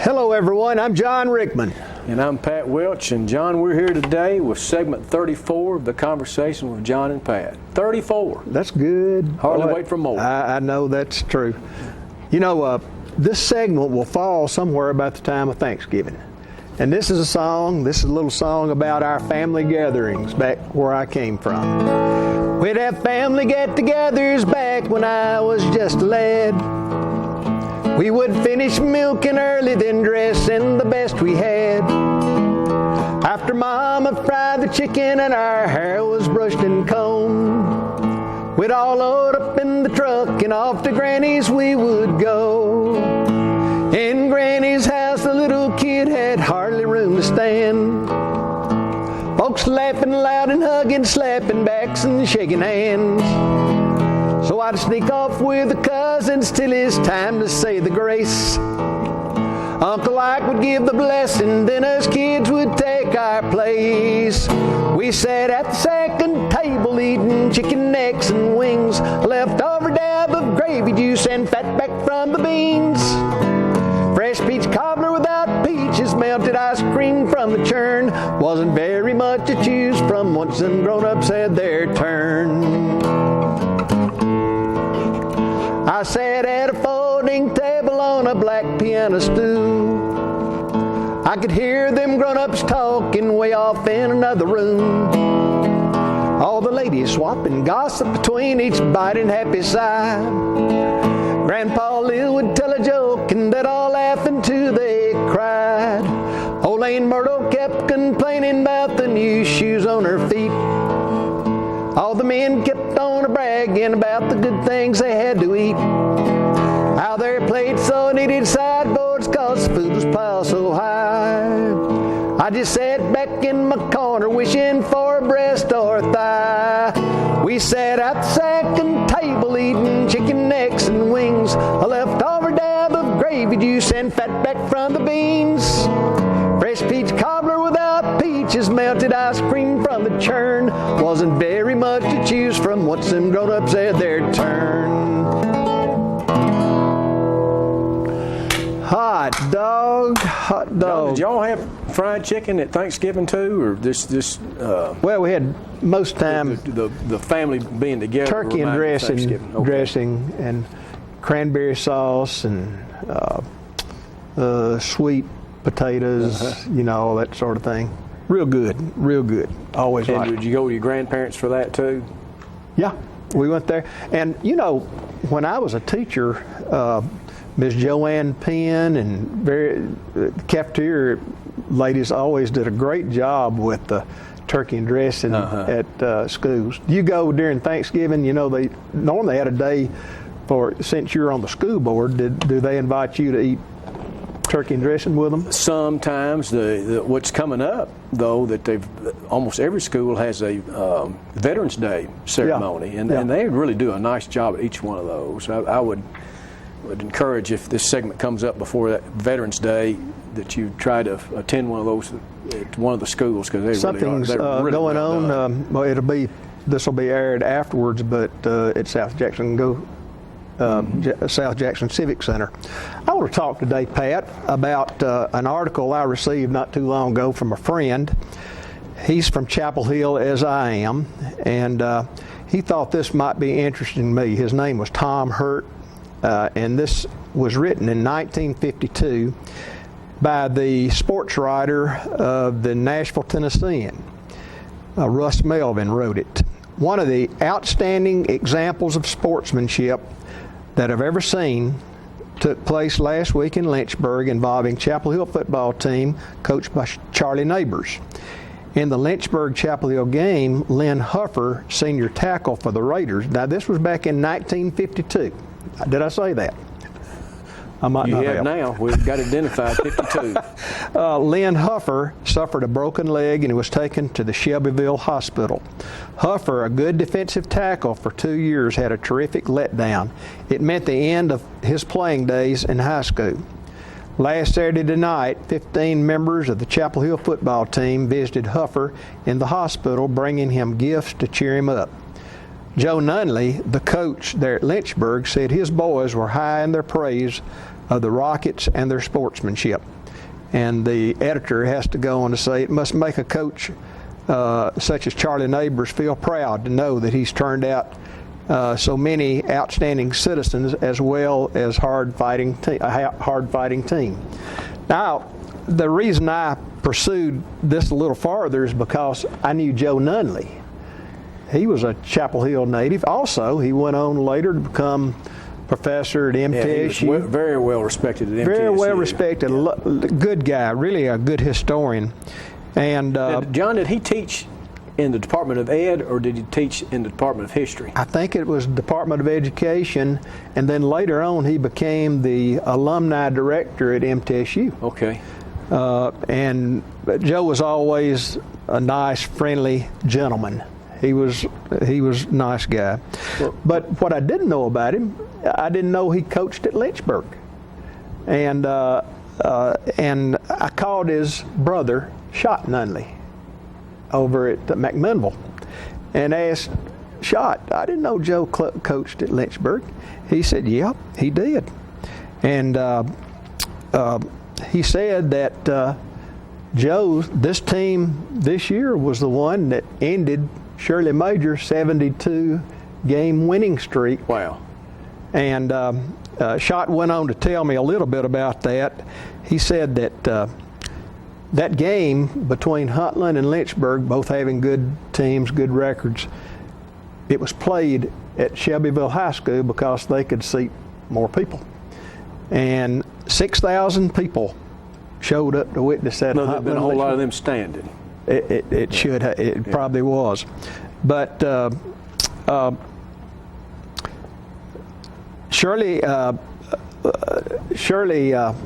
Speaker 14: Hello everyone, I'm John Rickman.
Speaker 15: And I'm Pat Welch, and John, we're here today with segment 34 of the Conversation with John and Pat. 34.
Speaker 14: That's good.
Speaker 15: Hardly wait for more.
Speaker 14: I know that's true. You know, this segment will fall somewhere about the time of Thanksgiving. And this is a little song about our family gatherings back where I came from. We'd have family get-togethers back when I was just a lad. We would finish milking early, then dress in the best we had. After Mama fried the chicken and our hair was brushed and combed, we'd all load up in the truck and off to Granny's we would go. In Granny's house, the little kid had hardly room to stand. Folks laughing loud and hugging, slapping backs and shaking hands. So I'd sneak off with the cousins till it's time to say the grace. Uncle Ike would give the blessing, then us kids would take our place. We sat at the second table eating chicken necks and wings, a leftover dab of gravy juice and fat back from the beans. Fresh peach cobbler without peaches, melted ice cream from the churn. Wasn't very much to choose from once them grown-ups had their turn. I sat at a folding table on a black piano stool. I could hear them grown-ups talking way off in another room. All the ladies swapping gossip between each biting happy sigh. Grandpa Lil would tell a joke and they'd all laugh until they cried. Old Lane Myrtle kept complaining about the new shoes on her feet. All the men kept on bragging about the good things they had to eat. How their plates so needed sideboards cause food was piled so high. I just sat back in my corner wishing for a breast or a thigh. We sat at the second table eating chicken necks and wings, a leftover dab of gravy juice and fat back from the beans. Fresh peach cobbler without peaches, melted ice cream from the churn. Wasn't very much to choose from once them grown-ups had their turn. Hot dog, hot dog.
Speaker 15: Did y'all have fried chicken at Thanksgiving too, or this?
Speaker 14: Well, we had most time
Speaker 15: the family being together.
Speaker 14: Turkey and dressing and cranberry sauce and sweet potatoes, you know, all that sort of thing. Real good, real good. Always
Speaker 15: And
Speaker 14: liked it.
Speaker 15: did you go to your grandparents for that too?
Speaker 14: Yeah, we went there. And, you know, when I was a teacher, Ms. Joanne Penn and cafeteria ladies always did a great job with the turkey and dressing at schools. You go during Thanksgiving, you know, they normally had a day since you're on the school board, do they invite you to eat turkey and dressing with them?
Speaker 15: Sometimes. What's coming up, though, that almost every school has a Veterans Day ceremony, and they really do a nice job at each one of those. I would encourage, if this segment comes up before that Veterans Day, that you try to attend one of those at one of the schools, because they
Speaker 14: something's
Speaker 15: really
Speaker 14: going on. Well, this will be aired afterwards, but at South Jackson South Jackson Civic Center. I want to talk today, Pat, about an article I received not too long ago from a friend. He's from Chapel Hill, as I am, and he thought this might be interesting to me. His name was Tom Hurt, and this was written in 1952 by the sports writer of the Nashville Tennessean. Russ Melvin wrote it. One of the outstanding examples of sportsmanship that I've ever seen took place last week in Lynchburg, involving Chapel Hill football team coached by Charlie Neighbors. In the Lynchburg-Chapel Hill game, Lynn Huffer, senior tackle for the Raiders. Now, this was back in 1952. Did I say that? I might not have.
Speaker 15: Now. We've got it identified, 52.
Speaker 14: Lynn Huffer suffered a broken leg and he was taken to the Shelbyville Hospital. Huffer, a good defensive tackle for 2 years, had a terrific letdown. It meant the end of his playing days in high school. Last Saturday night, 15 members of the Chapel Hill football team visited Huffer in the hospital, bringing him gifts to cheer him up. Joe Nunley, the coach there at Lynchburg, said his boys were high in their praise of the Rockets and their sportsmanship. And the editor has to go on to say, it must make a coach such as Charlie Neighbors feel proud to know that he's turned out so many outstanding citizens, as well as a hard-fighting team. Now, the reason I pursued this a little farther is because I knew Joe Nunley. He was a Chapel Hill native. Also, he went on later to become professor at MTSU.
Speaker 15: Yeah, he was very well respected at MTSU.
Speaker 14: Very well respected. Good guy, really a good historian. And
Speaker 15: John, did he teach in the Department of Ed, or did he teach in the Department of History?
Speaker 14: I think it was Department of Education, and then later on he became the alumni director at MTSU.
Speaker 15: Okay.
Speaker 14: And Joe was always a nice, friendly gentleman. He was a nice guy. But what I didn't know about him, I didn't know he coached at Lynchburg. And I called his brother, Shot Nunley, over at McMinnville, and asked Shot, I didn't know Joe coached at Lynchburg. He said, yeah, he did. And he said that this team this year was the one that ended Shirley Major's 72-game winning streak.
Speaker 15: Wow.
Speaker 14: And Shot went on to tell me a little bit about that. He said that that game between Huntland and Lynchburg, both having good teams, good records, it was played at Shelbyville High School because they could seat more people. And 6,000 people showed up to witness that.
Speaker 15: No, there've been a whole lot of them standing.
Speaker 14: It probably was. But Shirley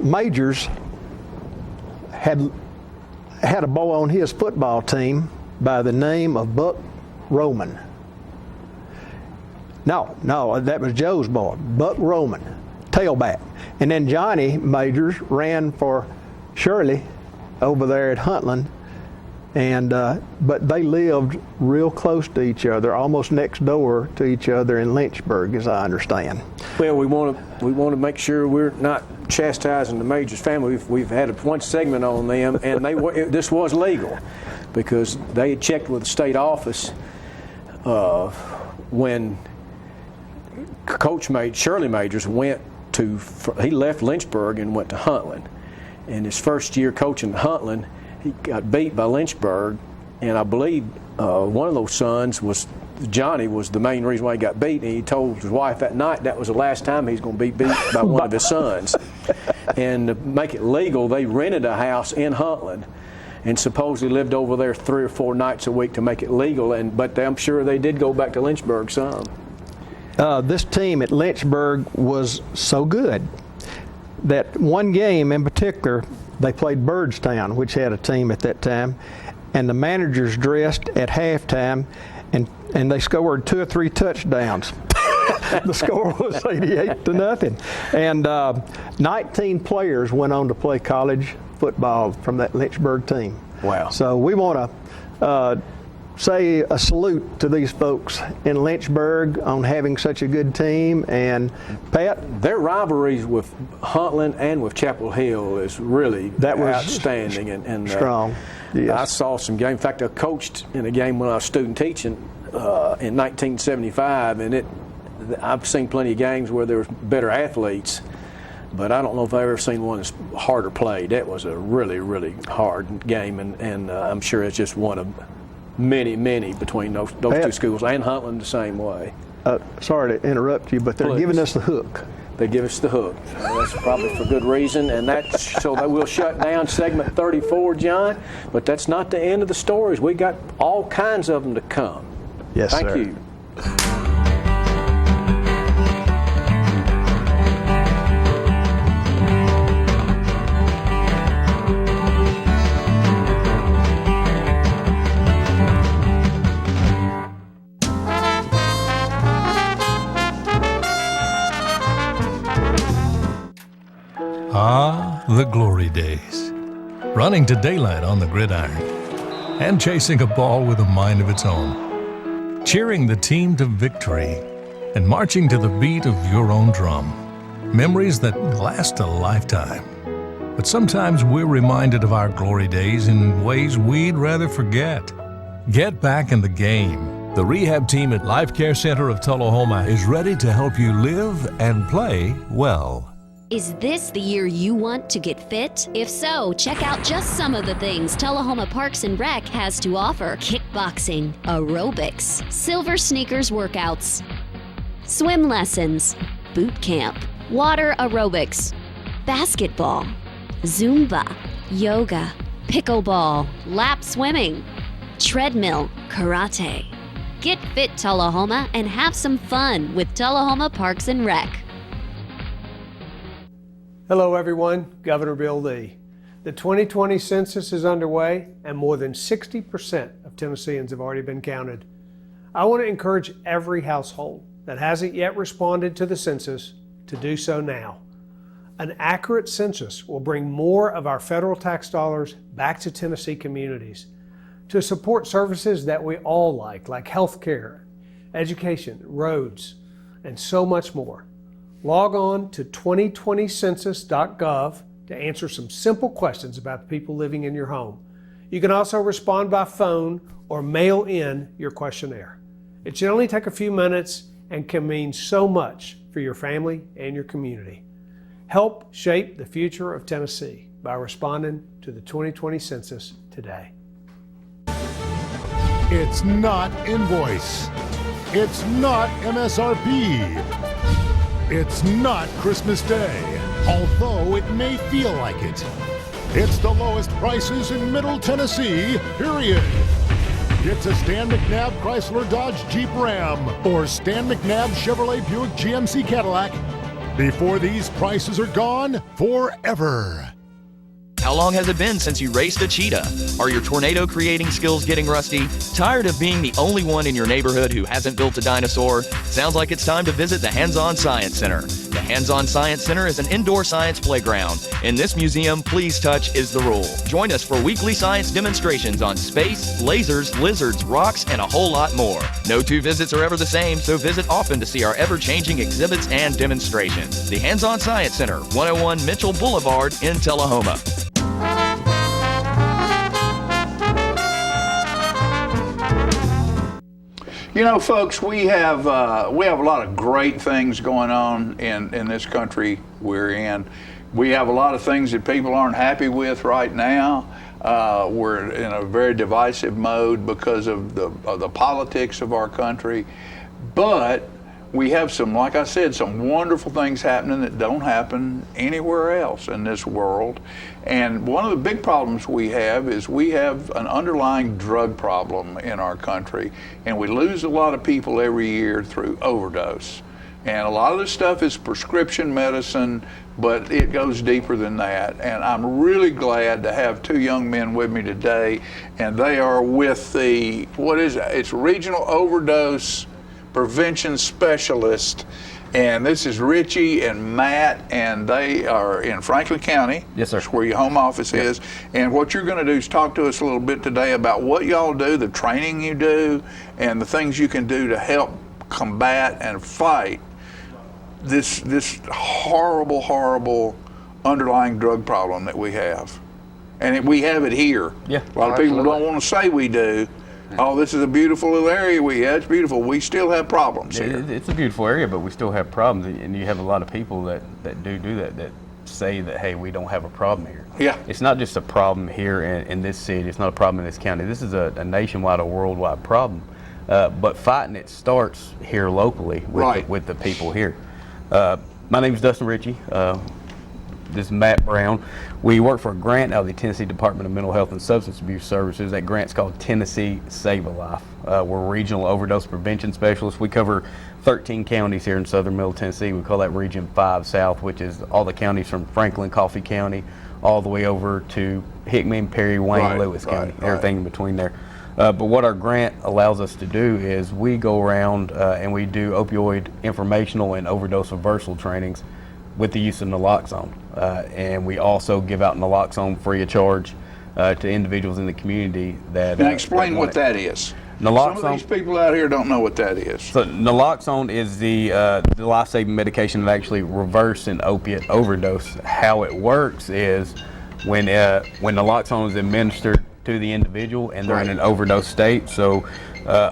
Speaker 14: Majors had a boy on his football team by the name of Buck Roman. No, that was Joe's boy, Buck Roman, tailback. And then Johnny Majors ran for Shirley over there at Huntland, and but they lived real close to each other, almost next door to each other in Lynchburg, as I understand.
Speaker 15: Well, we want to make sure we're not chastising the Majors family. We've had one segment on them, and this was legal because they had checked with the state office when Coach Shirley Majors he left Lynchburg and went to Huntland. And his first year coaching at Huntland, he got beat by Lynchburg, and I believe one of those sons was Johnny was the main reason why he got beat, and he told his wife that night that was the last time he's going to be beat by one of his sons. And to make it legal, they rented a house in Huntland and supposedly lived over there 3 or 4 nights a week to make it legal. But I'm sure they did go back to Lynchburg some.
Speaker 14: This team at Lynchburg was so good that one game in particular, they played Byrdstown, which had a team at that time, and the managers dressed at halftime, and they scored 2 or 3 touchdowns. The score was 88-0, and 19 players went on to play college football from that Lynchburg team.
Speaker 15: Wow!
Speaker 14: So we want to say a salute to these folks in Lynchburg on having such a good team. And Pat,
Speaker 15: their rivalries with Huntland and with Chapel Hill is really outstanding and
Speaker 14: strong. Yes.
Speaker 15: I saw some games. In fact, I coached in a game when I was student teaching in 1975, and I've seen plenty of games where there was better athletes, but I don't know if I've ever seen one that's harder played. That was a really, really hard game, and I'm sure it's just one of many between those two schools, and Huntland the same way.
Speaker 14: Sorry to interrupt you, but they're giving us the hook.
Speaker 15: They give us the hook. That's probably for good reason, and so that we'll shut down segment 34, John. But that's not the end of the stories. We got all kinds of them to come.
Speaker 14: Yes,
Speaker 15: Thank
Speaker 14: sir.
Speaker 15: you.
Speaker 13: Ah, the glory days. Running to daylight on the gridiron and chasing a ball with a mind of its own. Cheering the team to victory and marching to the beat of your own drum. Memories that last a lifetime. But sometimes we're reminded of our glory days in ways we'd rather forget. Get back in the game. The rehab team at Life Care Center of Tullahoma is ready to help you live and play well.
Speaker 4: Is this the year you want to get fit? If so, check out just some of the things Tullahoma Parks and Rec has to offer. Kickboxing, aerobics, silver sneakers workouts, swim lessons, boot camp, water aerobics, basketball, Zumba, yoga, pickleball, lap swimming, treadmill, karate. Get fit, Tullahoma, and have some fun with Tullahoma Parks and Rec.
Speaker 16: Hello everyone, Governor Bill Lee. The 2020 census is underway and more than 60% of Tennesseans have already been counted. I want to encourage every household that hasn't yet responded to the census to do so now. An accurate census will bring more of our federal tax dollars back to Tennessee communities to support services that we all like health care, education, roads, and so much more. Log on to 2020census.gov to answer some simple questions about the people living in your home. You can also respond by phone or mail in your questionnaire. It should only take a few minutes and can mean so much for your family and your community. Help shape the future of Tennessee by responding to the 2020 census today.
Speaker 17: It's not invoice. It's not MSRP. It's not Christmas Day, although it may feel like it. It's the lowest prices in Middle Tennessee, period. It's a Stan McNabb Chrysler Dodge Jeep Ram or Stan McNabb Chevrolet Buick GMC Cadillac before these prices are gone forever.
Speaker 9: How long has it been since you raced a cheetah? Are your tornado creating skills getting rusty? Tired of being the only one in your neighborhood who hasn't built a dinosaur? Sounds like it's time to visit the Hands-On Science Center. The Hands-On Science Center is an indoor science playground. In this museum, please touch is the rule. Join us for weekly science demonstrations on space, lasers, lizards, rocks, and a whole lot more. No two visits are ever the same, so visit often to see our ever-changing exhibits and demonstrations. The Hands-On Science Center, 101 Mitchell Boulevard in Tullahoma.
Speaker 1: You know, folks, we have a lot of great things going on in this country we're in. We have a lot of things that people aren't happy with right now. We're in a very divisive mode because of the politics of our country. But we have some, like I said, some wonderful things happening that don't happen anywhere else in this world. And one of the big problems we have is we have an underlying drug problem in our country, and we lose a lot of people every year through overdose. And a lot of this stuff is prescription medicine, but it goes deeper than that. And I'm really glad to have two young men with me today, and they are with the, what is it? It's Regional Overdose Prevention Specialist, and this is Richie and Matt, and they are in Franklin County.
Speaker 18: Yes, sir.
Speaker 1: That's where your home office is. And what you're going to do is talk to us a little bit today about what y'all do, the training you do, and the things you can do to help combat and fight this horrible, horrible underlying drug problem that we have. And we have it here.
Speaker 18: Yeah.
Speaker 1: A lot of people don't want to say we do. Oh, this is a beautiful little area it's beautiful. We still have problems here.
Speaker 18: It's a beautiful area, but we still have problems, and you have a lot of people that do that say that, hey, we don't have a problem here.
Speaker 1: Yeah.
Speaker 18: It's not just a problem here in this city. It's not a problem in this county. This is a nationwide, a worldwide problem. But fighting it starts here locally with the people here. My name is Dustin Ritchie. This is Matt Brown. We work for a grant out of the Tennessee Department of Mental Health and Substance Abuse Services. That grant's called Tennessee Save a Life. We're regional overdose prevention specialists. We cover 13 counties here in southern Middle Tennessee. We call that Region 5 South, which is all the counties from Franklin, Coffee County, all the way over to Hickman, Perry, Wayne, Lewis County, everything in between there. But what our grant allows us to do is we go around and we do opioid informational and overdose reversal trainings with the use of naloxone. And we also give out naloxone free of charge to individuals in the community that...
Speaker 1: Now explain what that is.
Speaker 18: Naloxone,
Speaker 1: some of these people out here don't know what that is.
Speaker 18: So naloxone is the life-saving medication that actually reverses an opiate overdose. How it works is when naloxone is administered to the individual and they're in an overdose state, so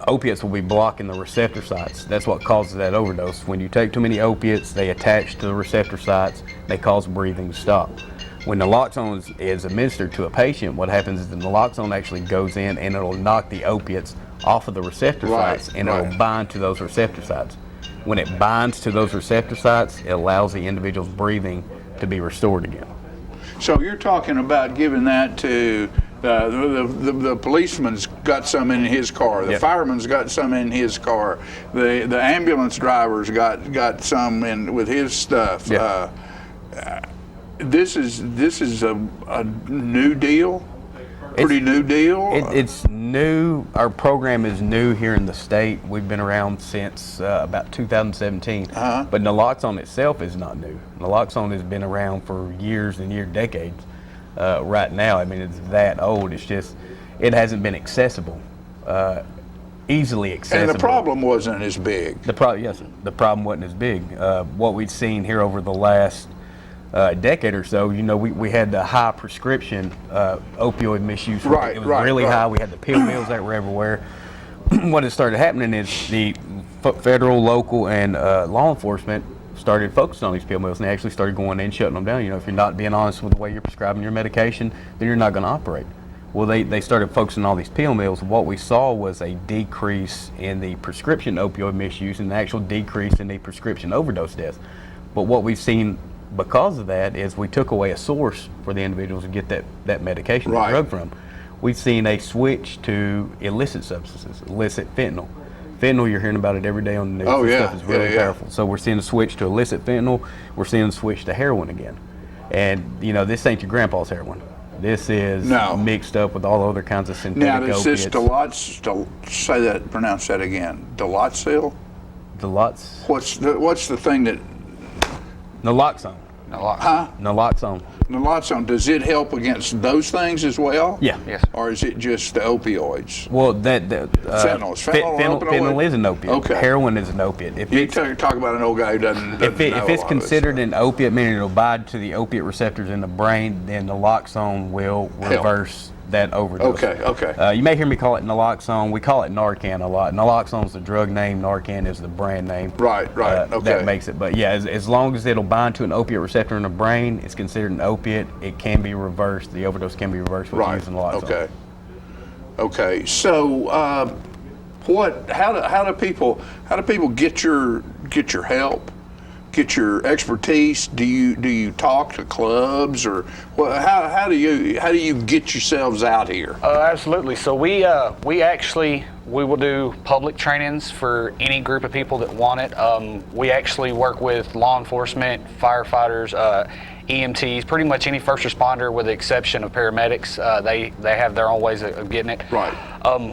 Speaker 18: opiates will be blocking the receptor sites. That's what causes that overdose. When you take too many opiates, they attach to the receptor sites, they cause breathing to stop. When naloxone is administered to a patient, what happens is the naloxone actually goes in and it'll knock the opiates off of the receptor sites, and it'll bind to those receptor sites. When it binds to those receptor sites, it allows the individual's breathing to be restored again.
Speaker 1: So you're talking about giving that to the policeman's got some in his car, the fireman's got some in his car, the ambulance driver's got some in with his stuff. This is a new deal. Pretty new deal.
Speaker 18: It's new. Our program is new here in the state. We've been around since about 2017. But naloxone itself is not new. Naloxone has been around for years and decades. Right now, I mean, it's that old. It's just it hasn't been accessible, easily accessible.
Speaker 1: And the problem wasn't as big.
Speaker 18: The problem wasn't as big. What we've seen here over the last decade or so, you know, we had the high prescription opioid misuse. It was really high. We had the pill mills that were everywhere. What has started happening is the federal, local, and law enforcement started focusing on these pill mills, and they actually started going in and shutting them down. You know, if you're not being honest with the way you're prescribing your medication, then you're not going to operate. Well, they started focusing on all these pill mills. What we saw was a decrease in the prescription opioid misuse and the actual decrease in the prescription overdose deaths. But what we've seen because of that is we took away a source for the individuals to get that medication, that drug from. We've seen a switch to illicit substances, illicit fentanyl. Fentanyl, you're hearing about it every day on the news. This stuff is really powerful. So we're seeing a switch to illicit fentanyl. We're seeing a switch to heroin again. And, you know, this ain't your grandpa's heroin. This is mixed up with all other kinds of synthetic opiates.
Speaker 1: Now, does this pronounce that again, Diloxil? What's the thing that...
Speaker 18: Naloxone.
Speaker 1: Huh?
Speaker 18: Naloxone.
Speaker 1: Naloxone, does it help against those things as well?
Speaker 18: Yeah. Yes.
Speaker 1: Or is it just the opioids?
Speaker 18: Well,
Speaker 1: fentanyl
Speaker 18: is an opiate.
Speaker 1: Okay.
Speaker 18: Heroin is an opiate. If
Speaker 1: you talk about an old guy who doesn't
Speaker 18: if it's
Speaker 1: know
Speaker 18: considered an opiate, meaning it'll bind to the opiate receptors in the brain, then naloxone will reverse that overdose.
Speaker 1: Okay.
Speaker 18: You may hear me call it naloxone. We call it Narcan a lot. Naloxone's the drug name. Narcan is the brand name.
Speaker 1: Right. Okay.
Speaker 18: That makes it. But yeah, as long as it'll bind to an opiate receptor in the brain, it's considered an opiate. It can be reversed. The overdose can be reversed with using naloxone.
Speaker 1: Okay. So, how do people get your help? Get your expertise? Do you talk to clubs, or how do you get yourselves out here?
Speaker 19: Absolutely. So we will do public trainings for any group of people that want it. We actually work with law enforcement, firefighters, EMTs, pretty much any first responder with the exception of paramedics. They have their own ways of getting it.
Speaker 1: Right.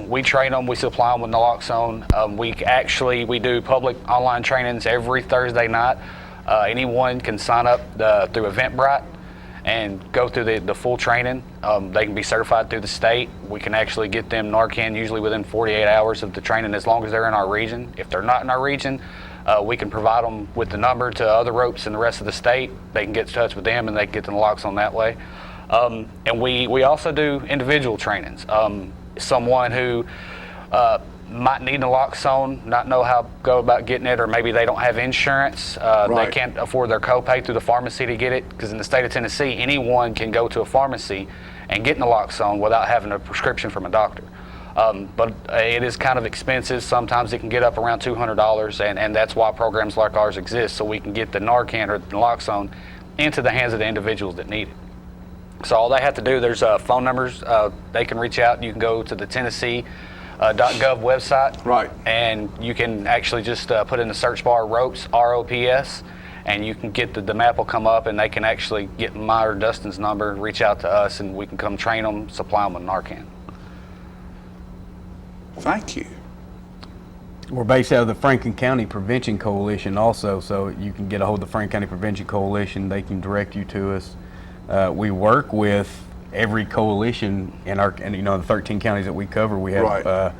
Speaker 19: We train them. We supply them with naloxone. We do public online trainings every Thursday night. Anyone can sign up through Eventbrite and go through the full training. They can be certified through the state. We can actually get them Narcan usually within 48 hours of the training, as long as they're in our region. If they're not in our region, we can provide them with the number to other ropes in the rest of the state. They can get in touch with them and they can get the naloxone that way. And we also do individual trainings. Someone who might need naloxone, not know how to go about getting it, or maybe they don't have insurance. They can't afford their copay through the pharmacy to get it, because in the state of Tennessee, anyone can go to a pharmacy and get naloxone without having a prescription from a doctor. But it is kind of expensive. Sometimes it can get up around $200, and that's why programs like ours exist, so we can get the Narcan or the naloxone into the hands of the individuals that need it. So all they have to do, there's phone numbers. They can reach out. You can go to the Tennessee .gov website,
Speaker 1: right,
Speaker 19: and you can actually just put in the search bar ropes, ROPS, and you can get the map will come up, and they can actually get my or Dustin's number, reach out to us, and we can come train them, supply them with Narcan.
Speaker 1: Thank you.
Speaker 18: We're based out of the Franklin County Prevention Coalition also, so you can get a hold of the Franklin County Prevention Coalition. They can direct you to us. We work with every coalition in the 13 counties that we cover. We have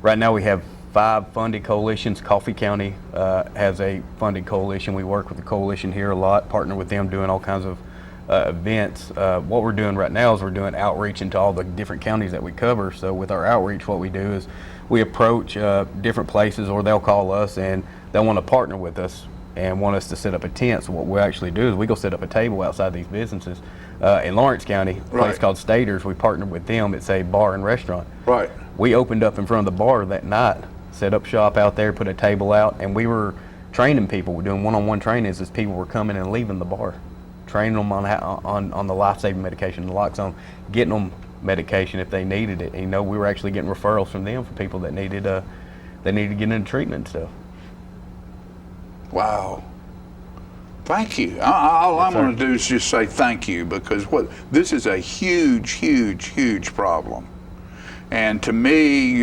Speaker 18: right now we have 5 funded coalitions. Coffee County has a funded coalition. We work with the coalition here a lot, partner with them, doing all kinds of events. What we're doing right now is we're doing outreach into all the different counties that we cover. So with our outreach, what we do is we approach different places, or they'll call us and they'll want to partner with us and want us to set up a tent. So what we actually do is we go set up a table outside these businesses. In Lawrence County, a place called Staters, we partnered with them. It's a bar and restaurant.
Speaker 1: Right.
Speaker 18: We opened up in front of the bar that night, set up shop out there, put a table out, and we were training people. We're doing one-on-one trainings as people were coming and leaving the bar, training them on the life-saving medication, naloxone, getting them medication if they needed it. And, we were actually getting referrals from them for people that needed to get into treatment and stuff.
Speaker 1: Wow. Thank you. All I'm going to do is just say thank you, because this is a huge, huge, huge problem. And to me,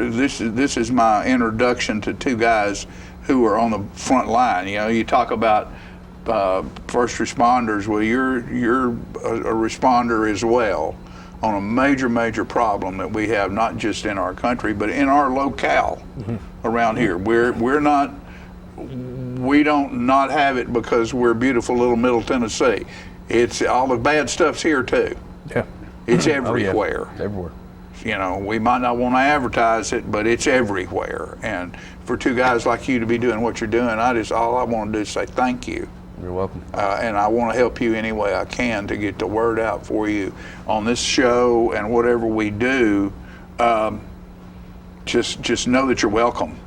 Speaker 1: this is my introduction to 2 guys who are on the front line. You talk about first responders. Well, you're a responder as well on a major, major problem that we have, not just in our country, but in our locale around here. We don't not have it because we're beautiful little Middle Tennessee. It's all the bad stuff's here too.
Speaker 18: Yeah.
Speaker 1: It's everywhere.
Speaker 18: It's everywhere.
Speaker 1: We might not want to advertise it, but it's everywhere. And for 2 guys like you to be doing what you're doing, all I want to do is say thank you.
Speaker 18: You're welcome.
Speaker 1: And I want to help you any way I can to get the word out for you on this show and whatever we do. Just know that you're welcome.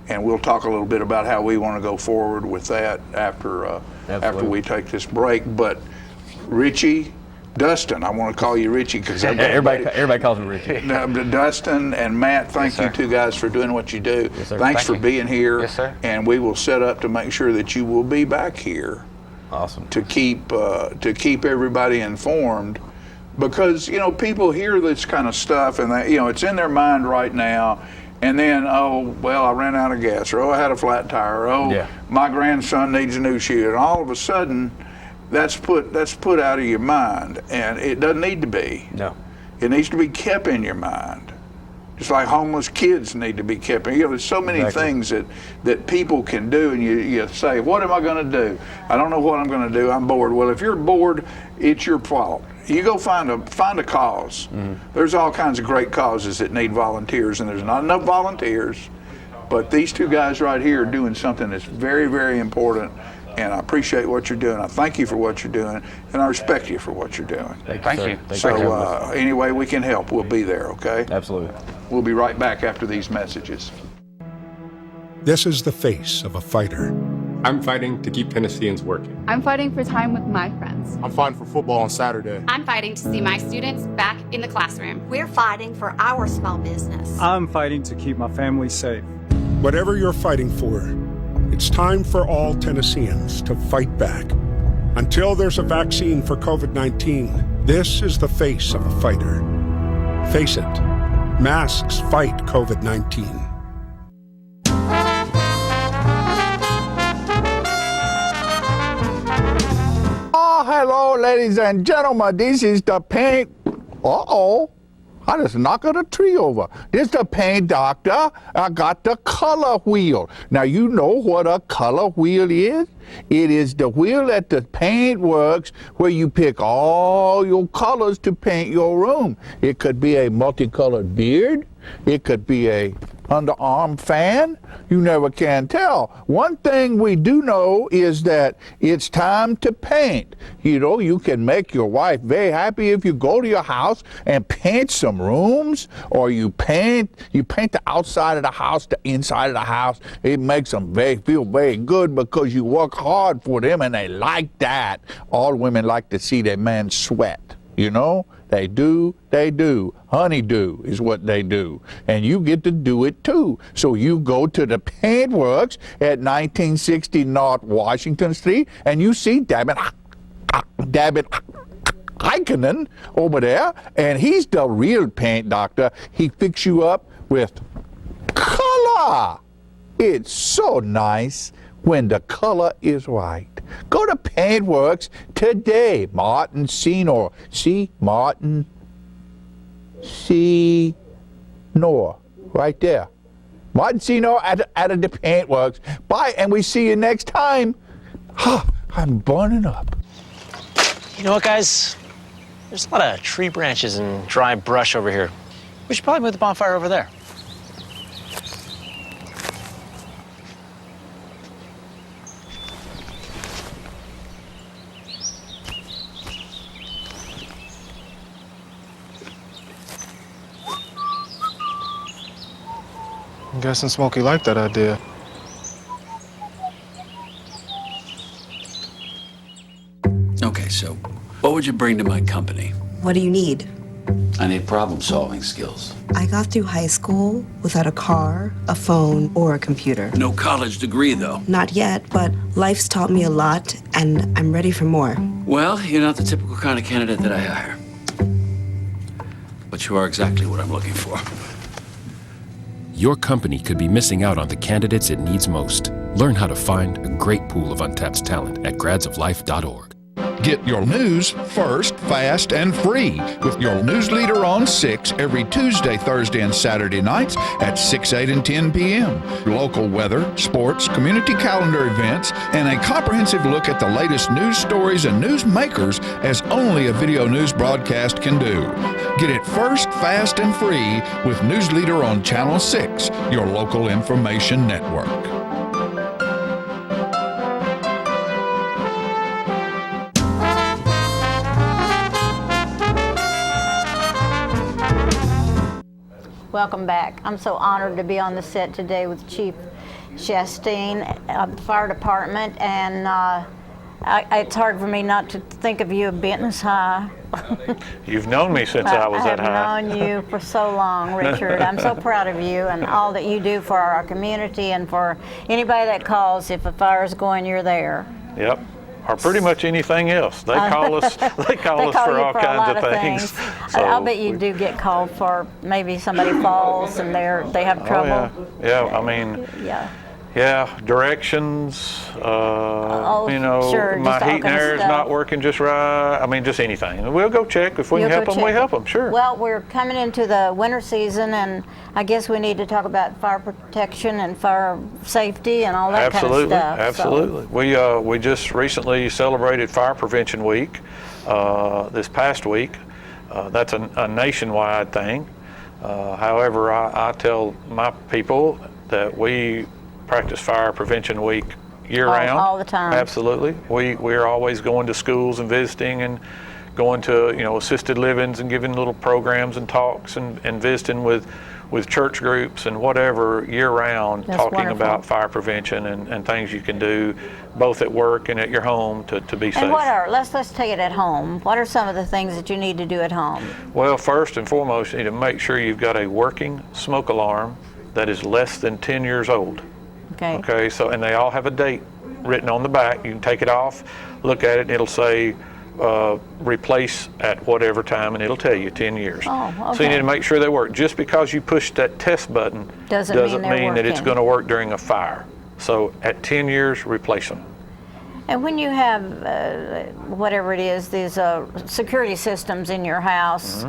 Speaker 1: And we'll talk a little bit about how we want to go forward with that after we take this break. But Richie, Dustin, I want to call you Richie because
Speaker 18: everybody calls me Richie.
Speaker 1: Dustin and Matt, thank you 2 guys for doing what you do.
Speaker 19: Yes, sir.
Speaker 1: Thanks for being here.
Speaker 19: Yes, sir.
Speaker 1: And we will set up to make sure that you will be back here.
Speaker 18: Awesome.
Speaker 1: To keep everybody informed, because people hear this kind of stuff and it's in their mind right now. And then, I ran out of gas, or I had a flat tire, my grandson needs a new shoe, and all of a sudden, that's put out of your mind, and it doesn't need to be.
Speaker 18: No.
Speaker 1: It needs to be kept in your mind. Just like homeless kids need to be kept. There's so many things that people can do, and you say, what am I going to do? I don't know what I'm going to do. I'm bored. Well, if you're bored, it's your fault. You go find a cause. There's all kinds of great causes that need volunteers, and there's not enough volunteers. But these two guys right here are doing something that's very, very important. And I appreciate what you're doing. I thank you for what you're doing, and I respect you for what you're doing.
Speaker 19: Thank you.
Speaker 1: So any way we can help, we'll be there, okay?
Speaker 18: Absolutely.
Speaker 1: We'll be right back after these messages.
Speaker 20: This is the face of a fighter.
Speaker 21: I'm fighting to keep Tennesseans working.
Speaker 22: I'm fighting for time with my friends.
Speaker 21: I'm fighting for football on Saturday.
Speaker 23: I'm fighting to see my students back in the classroom.
Speaker 24: We're fighting for our small business.
Speaker 25: I'm fighting to keep my family safe.
Speaker 20: Whatever you're fighting for, it's time for all Tennesseans to fight back. Until there's a vaccine for COVID-19, this is the face of a fighter. Face it, masks fight COVID-19.
Speaker 26: Oh, hello, ladies and gentlemen. This is the paint. I just knocked the tree over. This is the paint doctor. I got the color wheel. Now, you know what a color wheel is? It is the wheel at the Paint Works where you pick all your colors to paint your room. It could be a multicolored beard. It could be a underarm fan. You never can tell. One thing we do know is that it's time to paint. You know, you can make your wife very happy if you go to your house and paint some rooms, or you paint the outside of the house, the inside of the house. It makes them feel very good because you work hard for them and they like that. All women like to see their man sweat, you know? They do. Honeydew is what they do. And you get to do it too. So you go to the Paint Works at 1960 North Washington Street and you see David Heikkinen over there, and he's the real paint doctor. He fixes you up with color. It's so nice when the color is right. Go to Paint Works today. Martin Senor. See? Martin Senor. Right there. Martin Senor at the Paint Works. Bye, and we see you next time. I'm burning up.
Speaker 27: You know what, guys? There's a lot of tree branches and dry brush over here. We should probably move the bonfire over there.
Speaker 21: I'm guessing Smokey liked that idea.
Speaker 28: Okay, so what would you bring to my company?
Speaker 29: What do you need?
Speaker 28: I need problem-solving skills.
Speaker 29: I got through high school without a car, a phone, or a computer.
Speaker 28: No college degree, though.
Speaker 29: Not yet, but life's taught me a lot, and I'm ready for more.
Speaker 28: Well, you're not the typical kind of candidate that I hire. But you are exactly what I'm looking for.
Speaker 30: Your company could be missing out on the candidates it needs most. Learn how to find a great pool of untapped talent at gradsoflife.org.
Speaker 6: Get your news first, fast, and free with your news leader on 6 every Tuesday, Thursday, and Saturday nights at 6, 8, and 10 p.m. Local weather, sports, community calendar events, and a comprehensive look at the latest news stories and news makers as only a video news broadcast can do. Get it first, fast, and free with News Leader on Channel 6, your local information network.
Speaker 2: Welcome back. I'm so honored to be on the set today with Chief Chastain of the Fire Department, and it's hard for me not to think of you at Benton's High.
Speaker 31: You've known me since I was that high.
Speaker 2: I've known you for so long, Richard. I'm so proud of you and all that you do for our community and for anybody that calls. If a fire's going, you're there.
Speaker 31: Yep. Or pretty much anything else. They call us. They call us for all kinds of things.
Speaker 2: So I'll bet you do get called for maybe somebody falls and they have trouble.
Speaker 31: Oh, yeah. I mean,
Speaker 2: yeah.
Speaker 31: Yeah, directions, you know,
Speaker 2: sure,
Speaker 31: my
Speaker 2: just all
Speaker 31: heat and
Speaker 2: kind of
Speaker 31: air is
Speaker 2: stuff.
Speaker 31: not working just right. I mean, just anything. We'll go check. If we
Speaker 2: You'll
Speaker 31: can help
Speaker 2: go
Speaker 31: them, we
Speaker 2: check
Speaker 31: help
Speaker 2: it.
Speaker 31: them, sure.
Speaker 2: Well, we're coming into the winter season, and I guess we need to talk about fire protection and fire safety and all that
Speaker 31: Absolutely,
Speaker 2: kind of stuff.
Speaker 31: absolutely. We just recently celebrated Fire Prevention Week this past week. That's a nationwide thing. However, I tell my people that we practice Fire Prevention Week year-round.
Speaker 2: All the time.
Speaker 31: Absolutely. We're always going to schools and visiting and going to, you know, assisted livings and giving little programs and talks and visiting with church groups and whatever year-round,
Speaker 2: That's
Speaker 31: talking
Speaker 2: wonderful.
Speaker 31: about fire prevention and things you can do both at work and at your home to be safe.
Speaker 2: And let's take it at home. What are some of the things that you need to do at home?
Speaker 31: Well, first and foremost, you need to make sure you've got a working smoke alarm that is less than 10 years old.
Speaker 2: Okay.
Speaker 31: Okay, so, and they all have a date written on the back. You can take it off, look at it, and it'll say replace at whatever time, and it'll tell you 10 years.
Speaker 2: Oh, okay.
Speaker 31: So you need to make sure they work. Just because you push that test button
Speaker 2: Doesn't mean
Speaker 31: that it's
Speaker 2: working.
Speaker 31: going to work during a fire. So at 10 years, replace them.
Speaker 2: And when you have whatever it is, these security systems in your house,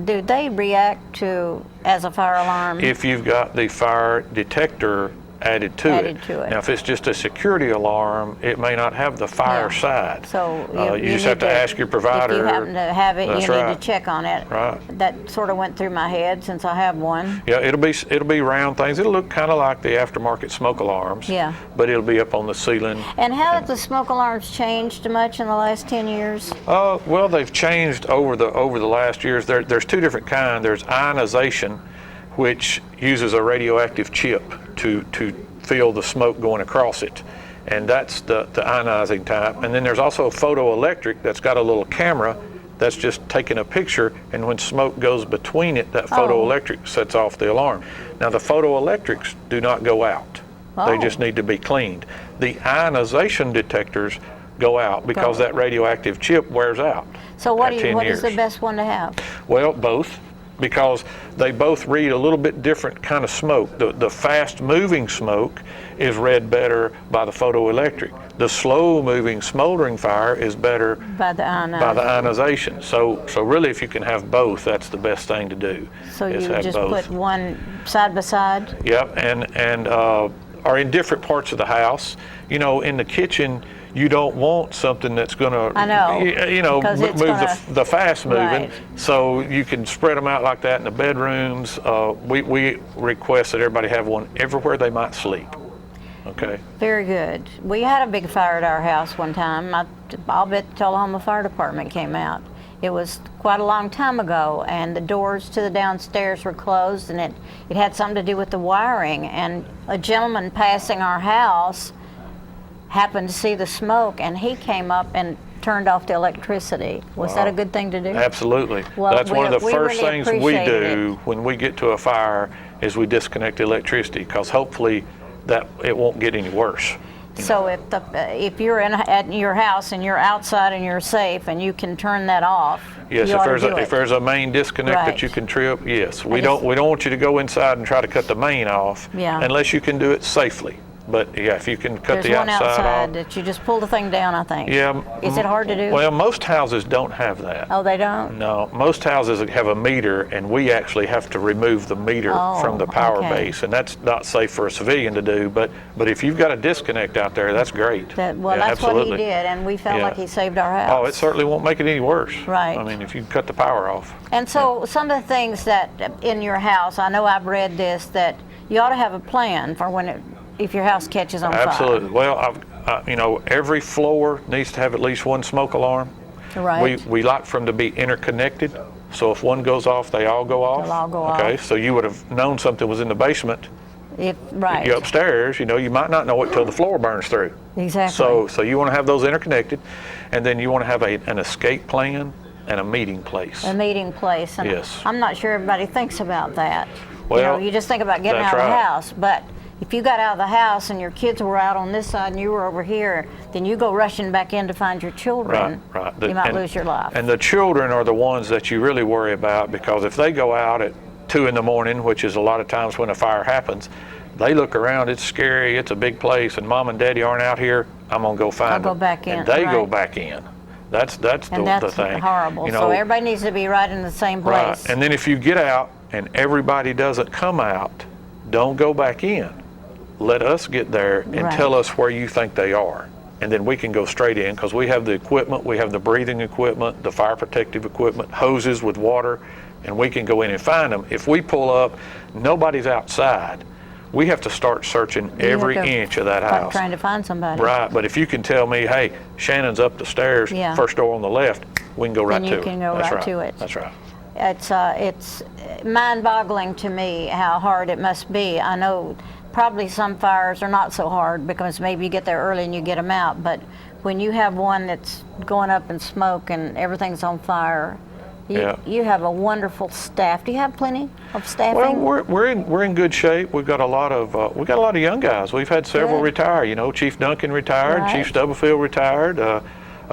Speaker 2: do they react to as a fire alarm?
Speaker 31: If you've got the fire detector added to it. Now, if it's just a security alarm, it may not have the fire side.
Speaker 2: So
Speaker 31: you just have to ask your provider.
Speaker 2: If you happen to have it,
Speaker 31: That's
Speaker 2: you need
Speaker 31: right.
Speaker 2: to check on it.
Speaker 31: Right.
Speaker 2: That sort of went through my head since I have one.
Speaker 31: Yeah, it'll be round things. It'll look kind of like the aftermarket smoke alarms.
Speaker 2: Yeah.
Speaker 31: But it'll be up on the ceiling.
Speaker 2: And how have the smoke alarms changed much in the last 10 years?
Speaker 31: Well, they've changed over the last years. There's two different kinds. There's ionization, which uses a radioactive chip to feel the smoke going across it, and that's the ionizing type. And then there's also photoelectric that's got a little camera that's just taking a picture, and when smoke goes between it, that photoelectric sets off the alarm. Now, the photoelectrics do not go out. They just need to be cleaned. The ionization detectors go out because that radioactive chip wears out.
Speaker 2: So what
Speaker 31: at 10
Speaker 2: is the
Speaker 31: years.
Speaker 2: best one to have?
Speaker 31: Well, both, because they both read a little bit different kind of smoke. The fast-moving smoke is read better by the photoelectric. The slow-moving smoldering fire is better
Speaker 2: By the
Speaker 31: ionization. So really, if you can have both, that's the best thing to do.
Speaker 2: So you
Speaker 31: is have
Speaker 2: just
Speaker 31: both.
Speaker 2: put one side by side?
Speaker 31: Yep, and are in different parts of the house. You know, in the kitchen, you don't want something that's going to,
Speaker 2: I know, because
Speaker 31: move
Speaker 2: it's gonna-
Speaker 31: the fast moving.
Speaker 2: Right.
Speaker 31: So you can spread them out like that in the bedrooms. We request that everybody have one everywhere they might sleep. Okay.
Speaker 2: Very good. We had a big fire at our house one time. I'll bet the Tullahoma Fire Department came out. It was quite a long time ago, and the doors to the downstairs were closed, and it had something to do with the wiring. And a gentleman passing our house happened to see the smoke, and he came up and turned off the electricity. Was that a good thing to do?
Speaker 31: Absolutely.
Speaker 2: Well,
Speaker 31: That's one of the
Speaker 2: we
Speaker 31: first
Speaker 2: really
Speaker 31: things we
Speaker 2: appreciated
Speaker 31: do when we get to a fire is we disconnect the electricity, because hopefully that it won't get any worse.
Speaker 2: So if you're at your house and you're outside and you're safe and you can turn that off,
Speaker 31: Yes,
Speaker 2: you ought to do
Speaker 31: if
Speaker 2: it.
Speaker 31: there's a main disconnect
Speaker 2: Right.
Speaker 31: that you can trip, yes. We
Speaker 2: just-
Speaker 31: don't want you to go inside and try to cut the main off
Speaker 2: Yeah.
Speaker 31: unless you can do it safely. But yeah, if you can cut
Speaker 2: There's
Speaker 31: the
Speaker 2: one
Speaker 31: outside
Speaker 2: outside
Speaker 31: off.
Speaker 2: that you just pull the thing down, I think.
Speaker 31: Yeah.
Speaker 2: Is it hard to do?
Speaker 31: Well, most houses don't have that.
Speaker 2: Oh, they don't?
Speaker 31: No, most houses have a meter, and we actually have to remove the meter from the power
Speaker 2: okay.
Speaker 31: base, and that's not safe for a civilian to do. But if you've got a disconnect out there, that's great.
Speaker 2: Well,
Speaker 31: Yeah,
Speaker 2: that's
Speaker 31: absolutely.
Speaker 2: what he did, and we felt
Speaker 31: Yeah.
Speaker 2: like he saved our house.
Speaker 31: Oh, it certainly won't make it any worse.
Speaker 2: Right.
Speaker 31: I mean, if you cut the power off.
Speaker 2: And so some of the things that in your house, I know I've read this, that you ought to have a plan for if your house catches on fire.
Speaker 31: Absolutely. Well, every floor needs to have at least one smoke alarm.
Speaker 2: Right.
Speaker 31: We like for them to be interconnected, so if one goes off, they all go off.
Speaker 2: They'll all go
Speaker 31: okay,
Speaker 2: off.
Speaker 31: so you would have known something was in the basement.
Speaker 2: Right.
Speaker 31: You're upstairs, you might not know it till the floor burns through.
Speaker 2: Exactly.
Speaker 31: So you want to have those interconnected, and then you want to have an escape plan and a meeting place.
Speaker 2: A meeting place. And
Speaker 31: Yes.
Speaker 2: I'm not sure everybody thinks about that.
Speaker 31: Well,
Speaker 2: you just think about getting
Speaker 31: that's
Speaker 2: out of the
Speaker 31: right.
Speaker 2: house, but if you got out of the house and your kids were out on this side and you were over here, then you go rushing back in to find your children.
Speaker 31: Right.
Speaker 2: You might lose your life.
Speaker 31: And the children are the ones that you really worry about, because if they go out at 2 in the morning, which is a lot of times when a fire happens, they look around, it's scary, it's a big place, and mom and daddy aren't out here, I'm gonna go find them.
Speaker 2: I'll go back in,
Speaker 31: and they go
Speaker 2: right.
Speaker 31: back in. That's the thing.
Speaker 2: Horrible.
Speaker 31: You know,
Speaker 2: so everybody needs to be right in the same place.
Speaker 31: Right. And then if you get out and everybody doesn't come out, don't go back in. Let us get there and
Speaker 2: Right.
Speaker 31: tell us where you think they are. And then we can go straight in, because we have the equipment, we have the breathing equipment, the fire protective equipment, hoses with water, and we can go in and find them. If we pull up, nobody's outside, we have to start searching every inch of that house.
Speaker 2: Trying to find somebody.
Speaker 31: Right, but if you can tell me, hey, Shannon's up the stairs,
Speaker 2: Yeah.
Speaker 31: first door on the left, we can go right
Speaker 2: Then
Speaker 31: to
Speaker 2: you
Speaker 31: it.
Speaker 2: can go
Speaker 31: That's
Speaker 2: right to it.
Speaker 31: That's right.
Speaker 2: It's mind-boggling to me how hard it must be. I know probably some fires are not so hard because maybe you get there early and you get them out, but when you have one that's going up in smoke and everything's on fire, you have a wonderful staff. Do you have plenty of staffing?
Speaker 31: Well, we're in good shape. We've got a lot of young guys. We've had several retire. You know, Chief Duncan retired,
Speaker 2: Right.
Speaker 31: Chief Stubblefield retired,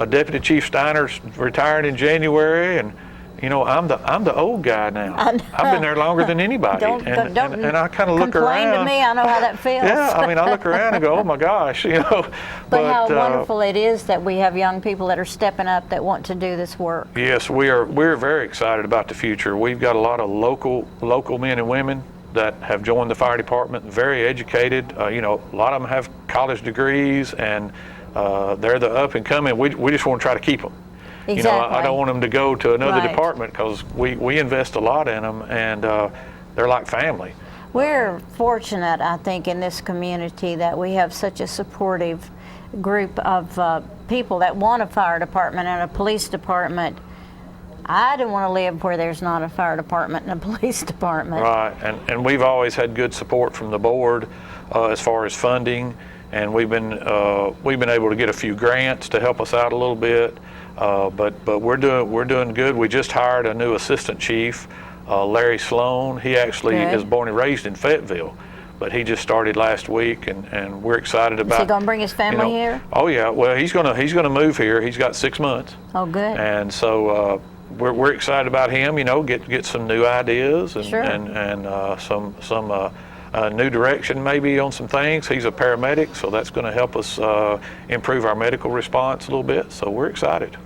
Speaker 31: Deputy Chief Steiner's retired in January, and you know, I'm the old guy now. I've been there longer than anybody,
Speaker 2: Don't
Speaker 31: and I kind of look
Speaker 2: complain
Speaker 31: around.
Speaker 2: to me. I know how that feels.
Speaker 31: Yeah, I mean, I look around and go, oh my gosh, you know.
Speaker 2: But how wonderful it is that we have young people that are stepping up that want to do this work.
Speaker 31: Yes, we're very excited about the future. We've got a lot of local men and women that have joined the fire department, very educated. You know, a lot of them have college degrees, and they're the up and coming. We just want to try to keep them.
Speaker 2: Exactly.
Speaker 31: You know, I don't want them to go to another
Speaker 2: Right.
Speaker 31: department, because we invest a lot in them, and they're like family.
Speaker 2: We're fortunate, I think, in this community that we have such a supportive group of people that want a fire department and a police department. I don't want to live where there's not a fire department and a police department.
Speaker 31: Right, and we've always had good support from the board as far as funding, and we've been able to get a few grants to help us out a little bit. But we're doing good. We just hired a new assistant chief, Larry Sloan. He actually is born and raised in Fayetteville, but he just started last week, and we're excited about.
Speaker 2: Is he going to bring his family here?
Speaker 31: Oh yeah. Well, he's gonna move here. He's got 6 months.
Speaker 2: Oh, good.
Speaker 31: And so we're excited about him. You know, get some new ideas and
Speaker 2: Sure.
Speaker 31: and some new direction maybe on some things. He's a paramedic, so that's going to help us improve our medical response a little bit. So we're excited.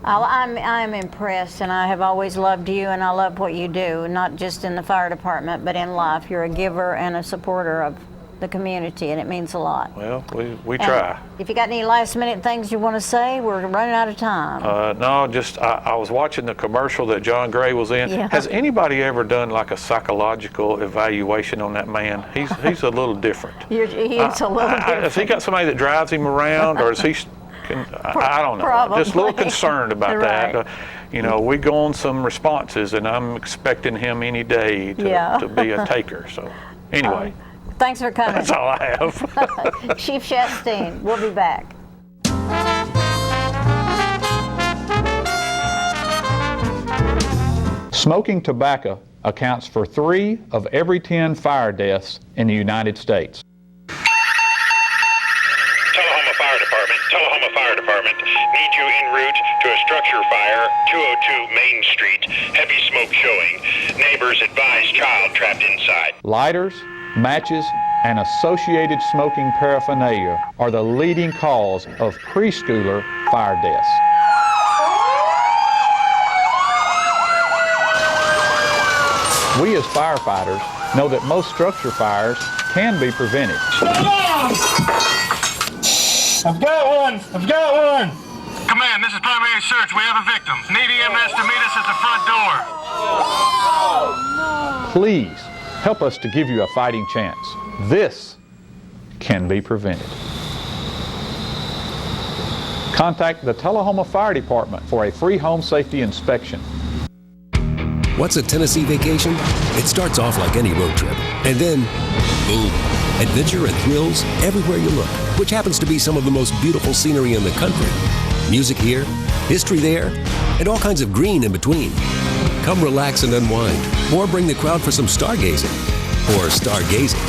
Speaker 2: I'm impressed, and I have always loved you, and I love what you do, not just in the fire department, but in life. You're a giver and a supporter of the community, and it means a lot.
Speaker 31: Well, we try.
Speaker 2: If you got any last-minute things you want to say, we're running out of time.
Speaker 31: No, just I was watching the commercial that John Gray was in.
Speaker 2: Yeah.
Speaker 31: Has anybody ever done like a psychological evaluation on that man? He's a little different.
Speaker 2: He is a little different.
Speaker 31: Has he got somebody that drives him around, or is he? I don't know.
Speaker 2: Probably.
Speaker 31: Just a little concerned about
Speaker 2: Right.
Speaker 31: that. You know, we go on some responses, and I'm expecting him any day to be a taker. So, anyway.
Speaker 2: Thanks for coming.
Speaker 31: That's all I have.
Speaker 2: Chief Chastain, we'll be back.
Speaker 3: Smoking tobacco accounts for 3 of every 10 fire deaths in the United States.
Speaker 4: Tullahoma Fire Department need you en route to a structure fire, 202 Main Street. Heavy smoke showing. Neighbors advise child trapped inside.
Speaker 3: Lighters, matches, and associated smoking paraphernalia are the leading cause of preschooler fire deaths. We as firefighters know that most structure fires can be prevented.
Speaker 4: I've got one! Command, this is primary search. We have a victim. Need EMS to meet us at the front door.
Speaker 3: Please help us to give you a fighting chance. This can be prevented. Contact the Tullahoma Fire Department for a free home safety inspection.
Speaker 5: What's a Tennessee vacation? It starts off like any road trip, and then, boom, adventure and thrills everywhere you look, which happens to be some of the most beautiful scenery in the country. Music here, history there, and all kinds of green in between. Come relax and unwind, or bring the crowd for some stargazing, or stargazing.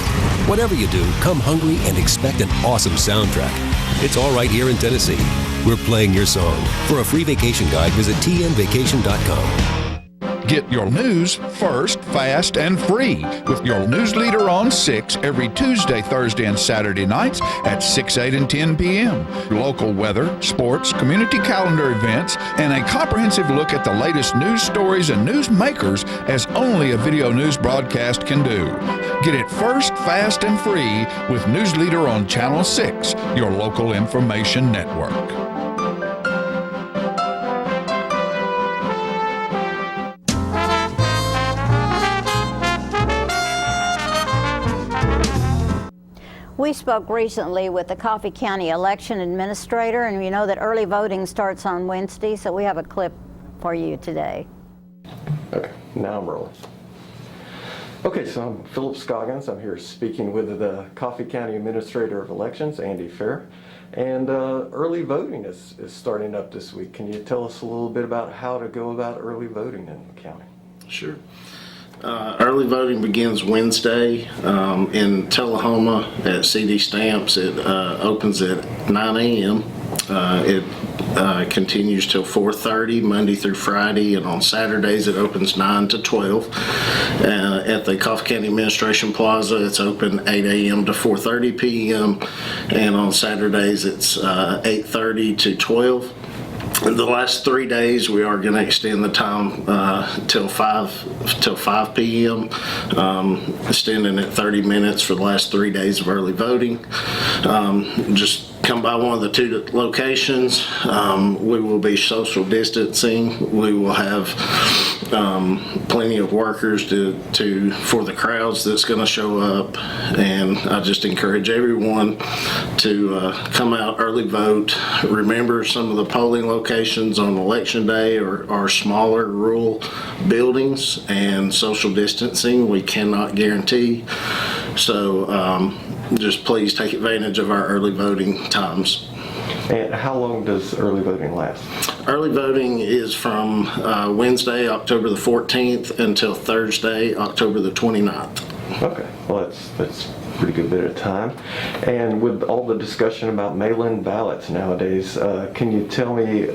Speaker 5: Whatever you do, come hungry and expect an awesome soundtrack. It's all right here in Tennessee. We're playing your song. For a free vacation guide, visit tnvacation.com.
Speaker 6: Get your news first, fast, and free with your news leader on 6 every Tuesday, Thursday, and Saturday nights at 6, 8, and 10 p.m. Local weather, sports, community calendar events, and a comprehensive look at the latest news stories and news makers as only a video news broadcast can do. Get it first, fast, and free with News Leader on Channel 6, your local information network.
Speaker 2: We spoke recently with the Coffee County Election Administrator, and we know that early voting starts on Wednesday, so we have a clip for you today.
Speaker 7: Okay, now I'm rolling. Okay, so I'm Philip Scoggins. I'm here speaking with the Coffee County Administrator of Elections, Andy Fair. And early voting is starting up this week. Can you tell us a little bit about how to go about early voting in the county?
Speaker 8: Sure. Early voting begins Wednesday in Tullahoma at CD Stamps. It opens at 9 a.m. It continues till 4:30 Monday through Friday, and on Saturdays it opens 9 to 12. At the Coffee County Administration Plaza, it's open 8 a.m. to 4:30 p.m. and on Saturdays it's 8:30 to 12. In the last 3 days, we are going to extend the time till 5 p.m., extending it 30 minutes for the last 3 days of early voting. Just come by one of the two locations. We will be social distancing. We will have plenty of workers for the crowds that's going to show up, and I just encourage everyone to come out, early vote. Remember, some of the polling locations on election day are smaller rural buildings, and social distancing we cannot guarantee. So just please take advantage of our early voting times.
Speaker 7: And how long does early voting last?
Speaker 8: Early voting is from Wednesday, October the 14th until Thursday, October the 29th.
Speaker 7: Okay, well that's a pretty good bit of time. And with all the discussion about mail-in ballots nowadays, can you tell me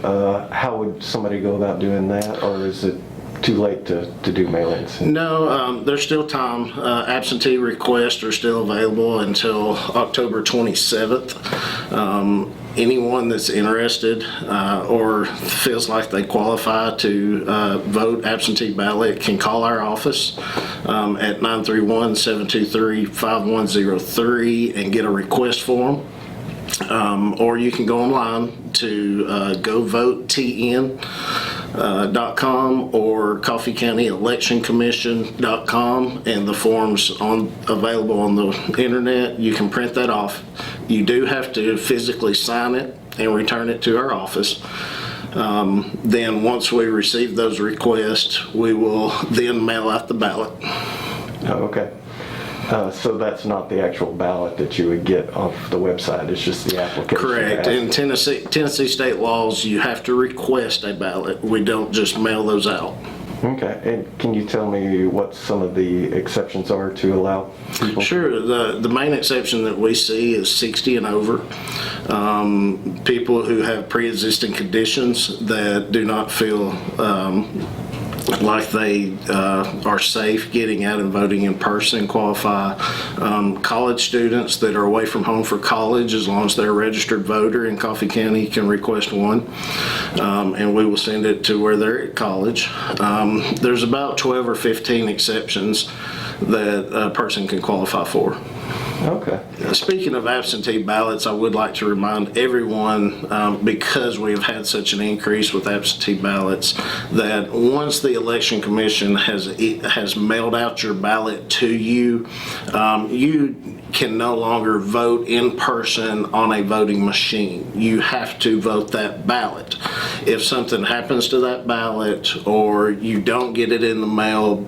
Speaker 7: how would somebody go about doing that, or is it too late to do mail-ins?
Speaker 8: No, there's still time. Absentee requests are still available until October 27th. Anyone that's interested or feels like they qualify to vote absentee ballot can call our office at 931-723-5103 and get a request form. Or you can go online to govotetn.com or coffeecountyelectioncommission.com, and the forms available on the internet. You can print that off. You do have to physically sign it and return it to our office. Then once we receive those requests, we will then mail out the ballot.
Speaker 7: Oh, okay. So that's not the actual ballot that you would get off the website, it's just the application?
Speaker 8: Correct. In Tennessee state laws, you have to request a ballot. We don't just mail those out.
Speaker 7: Okay, and can you tell me what some of the exceptions are to allow people?
Speaker 8: Sure. The main exception that we see is 60 and over. People who have pre-existing conditions that do not feel like they are safe getting out and voting in person qualify. College students that are away from home for college, as long as they're a registered voter in Coffee County, can request one, and we will send it to where they're at college. There's about 12 or 15 exceptions that a person can qualify for.
Speaker 7: Okay.
Speaker 8: Speaking of absentee ballots, I would like to remind everyone, because we have had such an increase with absentee ballots, that once the Election Commission has mailed out your ballot to you, you can no longer vote in person on a voting machine. You have to vote that ballot. If something happens to that ballot or you don't get it in the mail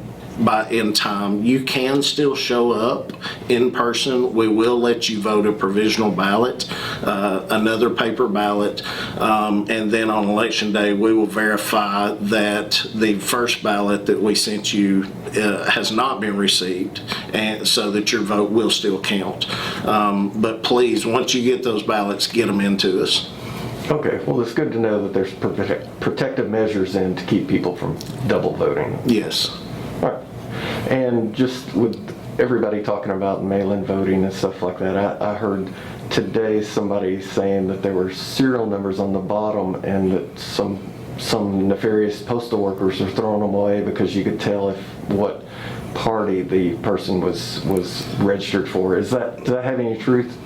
Speaker 8: in time, you can still show up in person. We will let you vote a provisional ballot, another paper ballot, and then on election day we will verify that the first ballot that we sent you has not been received, and so that your vote will still count. But please, once you get those ballots, get them into us.
Speaker 7: Okay, well, it's good to know that there's protective measures in to keep people from double voting.
Speaker 8: Yes.
Speaker 7: All right. And just with everybody talking about mail-in voting and stuff like that, I heard today somebody saying that there were serial numbers on the bottom and that some nefarious postal workers are throwing them away because you could tell what party the person was registered for. Does that have any truth?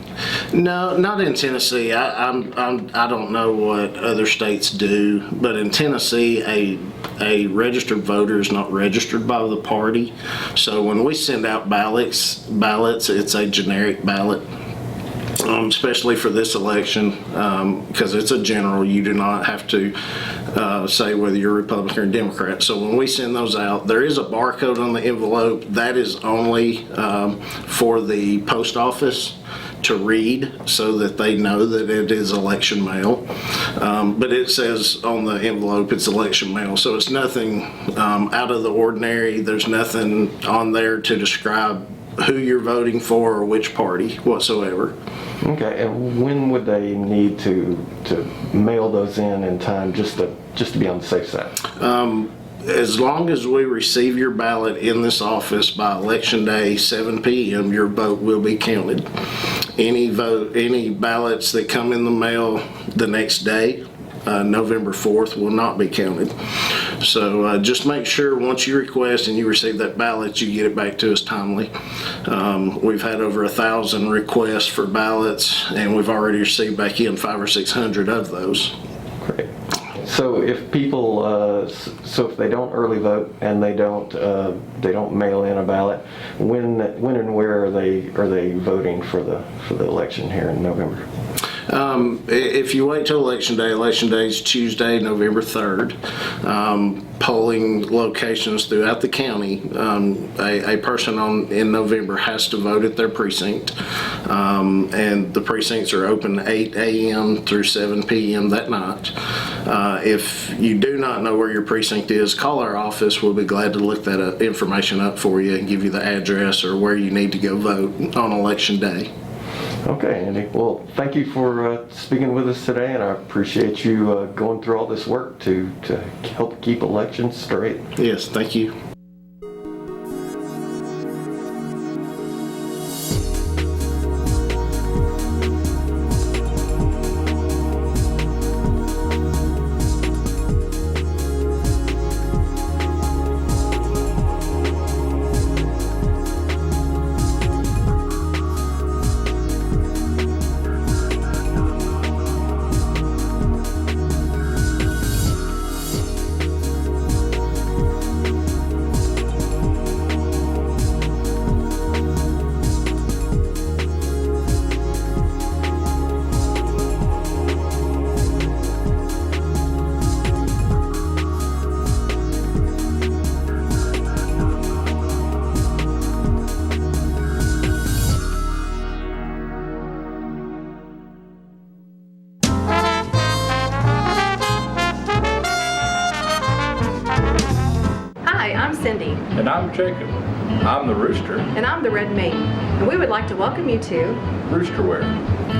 Speaker 8: No, not in Tennessee. I don't know what other states do, but in Tennessee, a registered voter is not registered by the party. So when we send out ballots, it's a generic ballot. Especially for this election, because it's a general, you do not have to say whether you're Republican or Democrat. So when we send those out, there is a barcode on the envelope. That is only for the post office to read so that they know that it is election mail. But it says on the envelope it's election mail, so it's nothing out of the ordinary. There's nothing on there to describe who you're voting for or which party whatsoever.
Speaker 7: Okay, and when would they need to mail those in time just to be on the safe side?
Speaker 8: As long as we receive your ballot in this office by Election Day, 7 p.m., your vote will be counted. Any ballots that come in the mail the next day, November 4th, will not be counted. So just make sure once you request and you receive that ballot, you get it back to us timely. We've had over 1,000 requests for ballots, and we've already received back in 500 or 600 of those.
Speaker 7: Great. So if people, if they don't early vote and they don't mail in a ballot, when and where are they voting for the election here in November?
Speaker 8: If you wait till Election Day is Tuesday, November 3rd. Polling locations throughout the county, a person in November has to vote at their precinct, and the precincts are open 8 a.m. through 7 p.m. that night. If you do not know where your precinct is, call our office. We'll be glad to look that information up for you and give you the address or where you need to go vote on Election Day.
Speaker 7: Okay, Andy. Well, thank you for speaking with us today, and I appreciate you going through all this work to help keep elections straight.
Speaker 8: Yes, thank you.
Speaker 9: Cindy.
Speaker 3: And I'm Jacob. I'm the Rooster.
Speaker 9: And I'm the Red Maiden. And we would like to welcome you to
Speaker 3: Roosterware.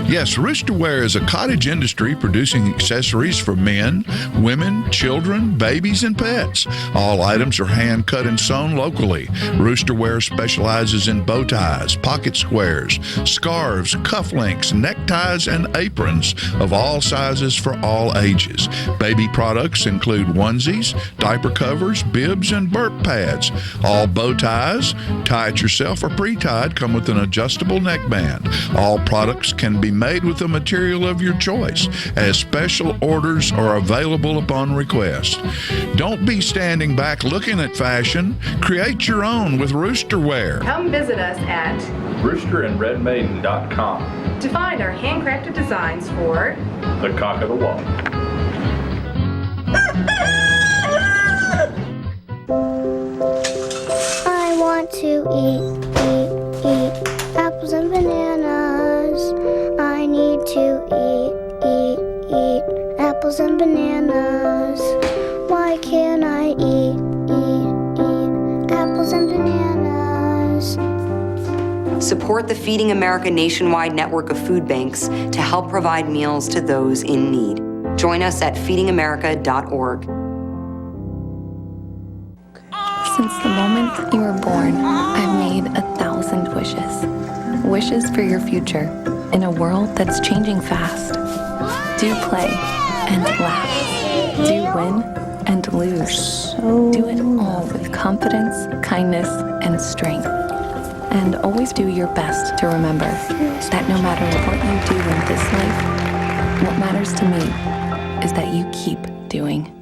Speaker 6: Yes, Roosterware is a cottage industry producing accessories for men, women, children, babies, and pets. All items are hand cut and sewn locally. Roosterware specializes in bow ties, pocket squares, scarves, cufflinks, neckties, and aprons of all sizes for all ages. Baby products include onesies, diaper covers, bibs, and burp pads. All bow ties, tie it yourself or pre-tied, come with an adjustable neckband. All products can be made with a material of your choice, as special orders are available upon request. Don't be standing back looking at fashion. Create your own with Roosterware.
Speaker 9: Come visit us at
Speaker 3: roosterandredmaiden.com
Speaker 9: to find our handcrafted designs for
Speaker 3: the cock of the walk.
Speaker 10: I want to eat apples and bananas. I need to eat apples and bananas. Why can't I eat apples and bananas?
Speaker 11: Support the Feeding America nationwide network of food banks to help provide meals to those in need. Join us at feedingamerica.org.
Speaker 1: Since the moment you were born, I've made 1,000 wishes. Wishes for your future in a world that's changing fast. Do play and laugh. Do win and lose. Do it all with confidence, kindness, and strength. And always do your best to remember that no matter what you do in this life, what matters to me is that you keep doing.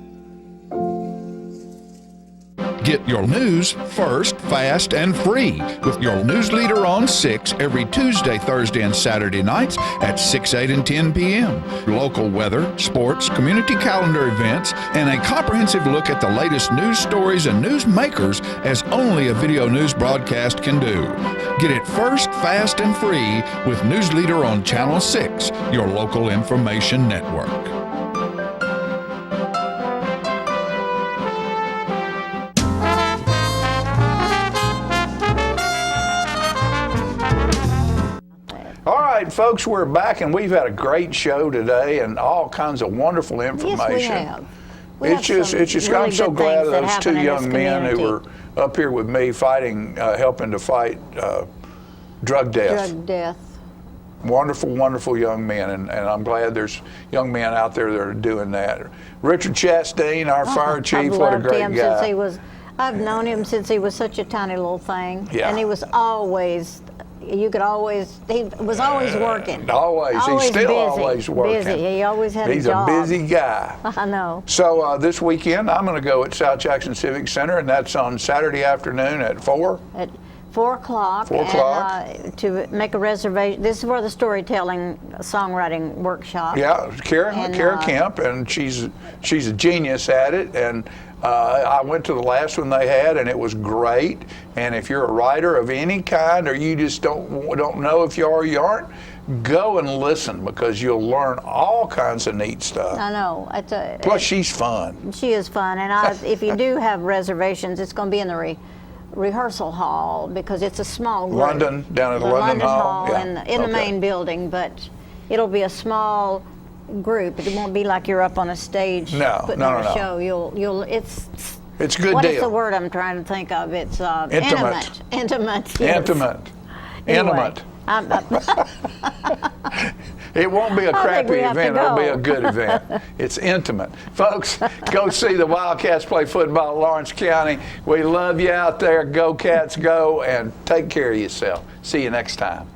Speaker 6: Get your news first, fast, and free with your news leader on 6 every Tuesday, Thursday, and Saturday nights at 6, 8, and 10 p.m. Local weather, sports, community calendar events, and a comprehensive look at the latest news stories and news makers as only a video news broadcast can do. Get it first, fast, and free with News Leader on Channel 6, your local information network.
Speaker 3: All right, folks, we're back, and we've had a great show today and all kinds of wonderful information.
Speaker 2: Yes, we have.
Speaker 3: It's just
Speaker 2: really
Speaker 3: I'm so
Speaker 2: good
Speaker 3: glad
Speaker 2: things that
Speaker 3: those
Speaker 2: happen
Speaker 3: two
Speaker 2: in
Speaker 3: young
Speaker 2: this
Speaker 3: men who
Speaker 2: community.
Speaker 3: were up here with me fighting, helping to fight drug death.
Speaker 2: Drug death.
Speaker 3: Wonderful, wonderful young men, and I'm glad there's young men out there that are doing that. Richard Chastain, our fire chief, what a great guy.
Speaker 2: I've known him since he was such a tiny little thing.
Speaker 3: Yeah.
Speaker 2: And he was always, he was always working.
Speaker 3: Always. He's still
Speaker 2: busy,
Speaker 3: always working.
Speaker 2: Busy. He always had
Speaker 3: He's
Speaker 2: a job.
Speaker 3: a busy guy.
Speaker 2: I know.
Speaker 3: So this weekend, I'm going to go at South Jackson Civic Center, and that's on Saturday afternoon at 4.
Speaker 2: At 4 o'clock.
Speaker 3: 4 o'clock.
Speaker 2: And, to make a reservation. This is where the storytelling, songwriting workshop.
Speaker 3: Yeah, Kara Kemp, and she's a genius at it. And I went to the last one they had, and it was great. And if you're a writer of any kind, or you just don't know if you are or you aren't, go and listen, because you'll learn all kinds of neat stuff.
Speaker 2: I know.
Speaker 3: Plus, she's fun.
Speaker 2: She is fun, and if you do have reservations, it's going to be in the rehearsal hall, because it's a small group.
Speaker 3: London, down at the London Hall.
Speaker 2: Yeah. In the main building, but it'll be a small group. It won't be like you're up on a stage putting on a show. It's
Speaker 3: a good
Speaker 2: what
Speaker 3: deal.
Speaker 2: is the word I'm trying to think of? It's
Speaker 3: intimate.
Speaker 2: Intimate. Yes.
Speaker 3: Intimate.
Speaker 2: Anyway,
Speaker 3: it won't be a crappy event. It'll be a good event. It's intimate. Folks, go see the Wildcats play football in Lawrence County. We love you out there. Go Cats, go, and take care of yourself. See you next time.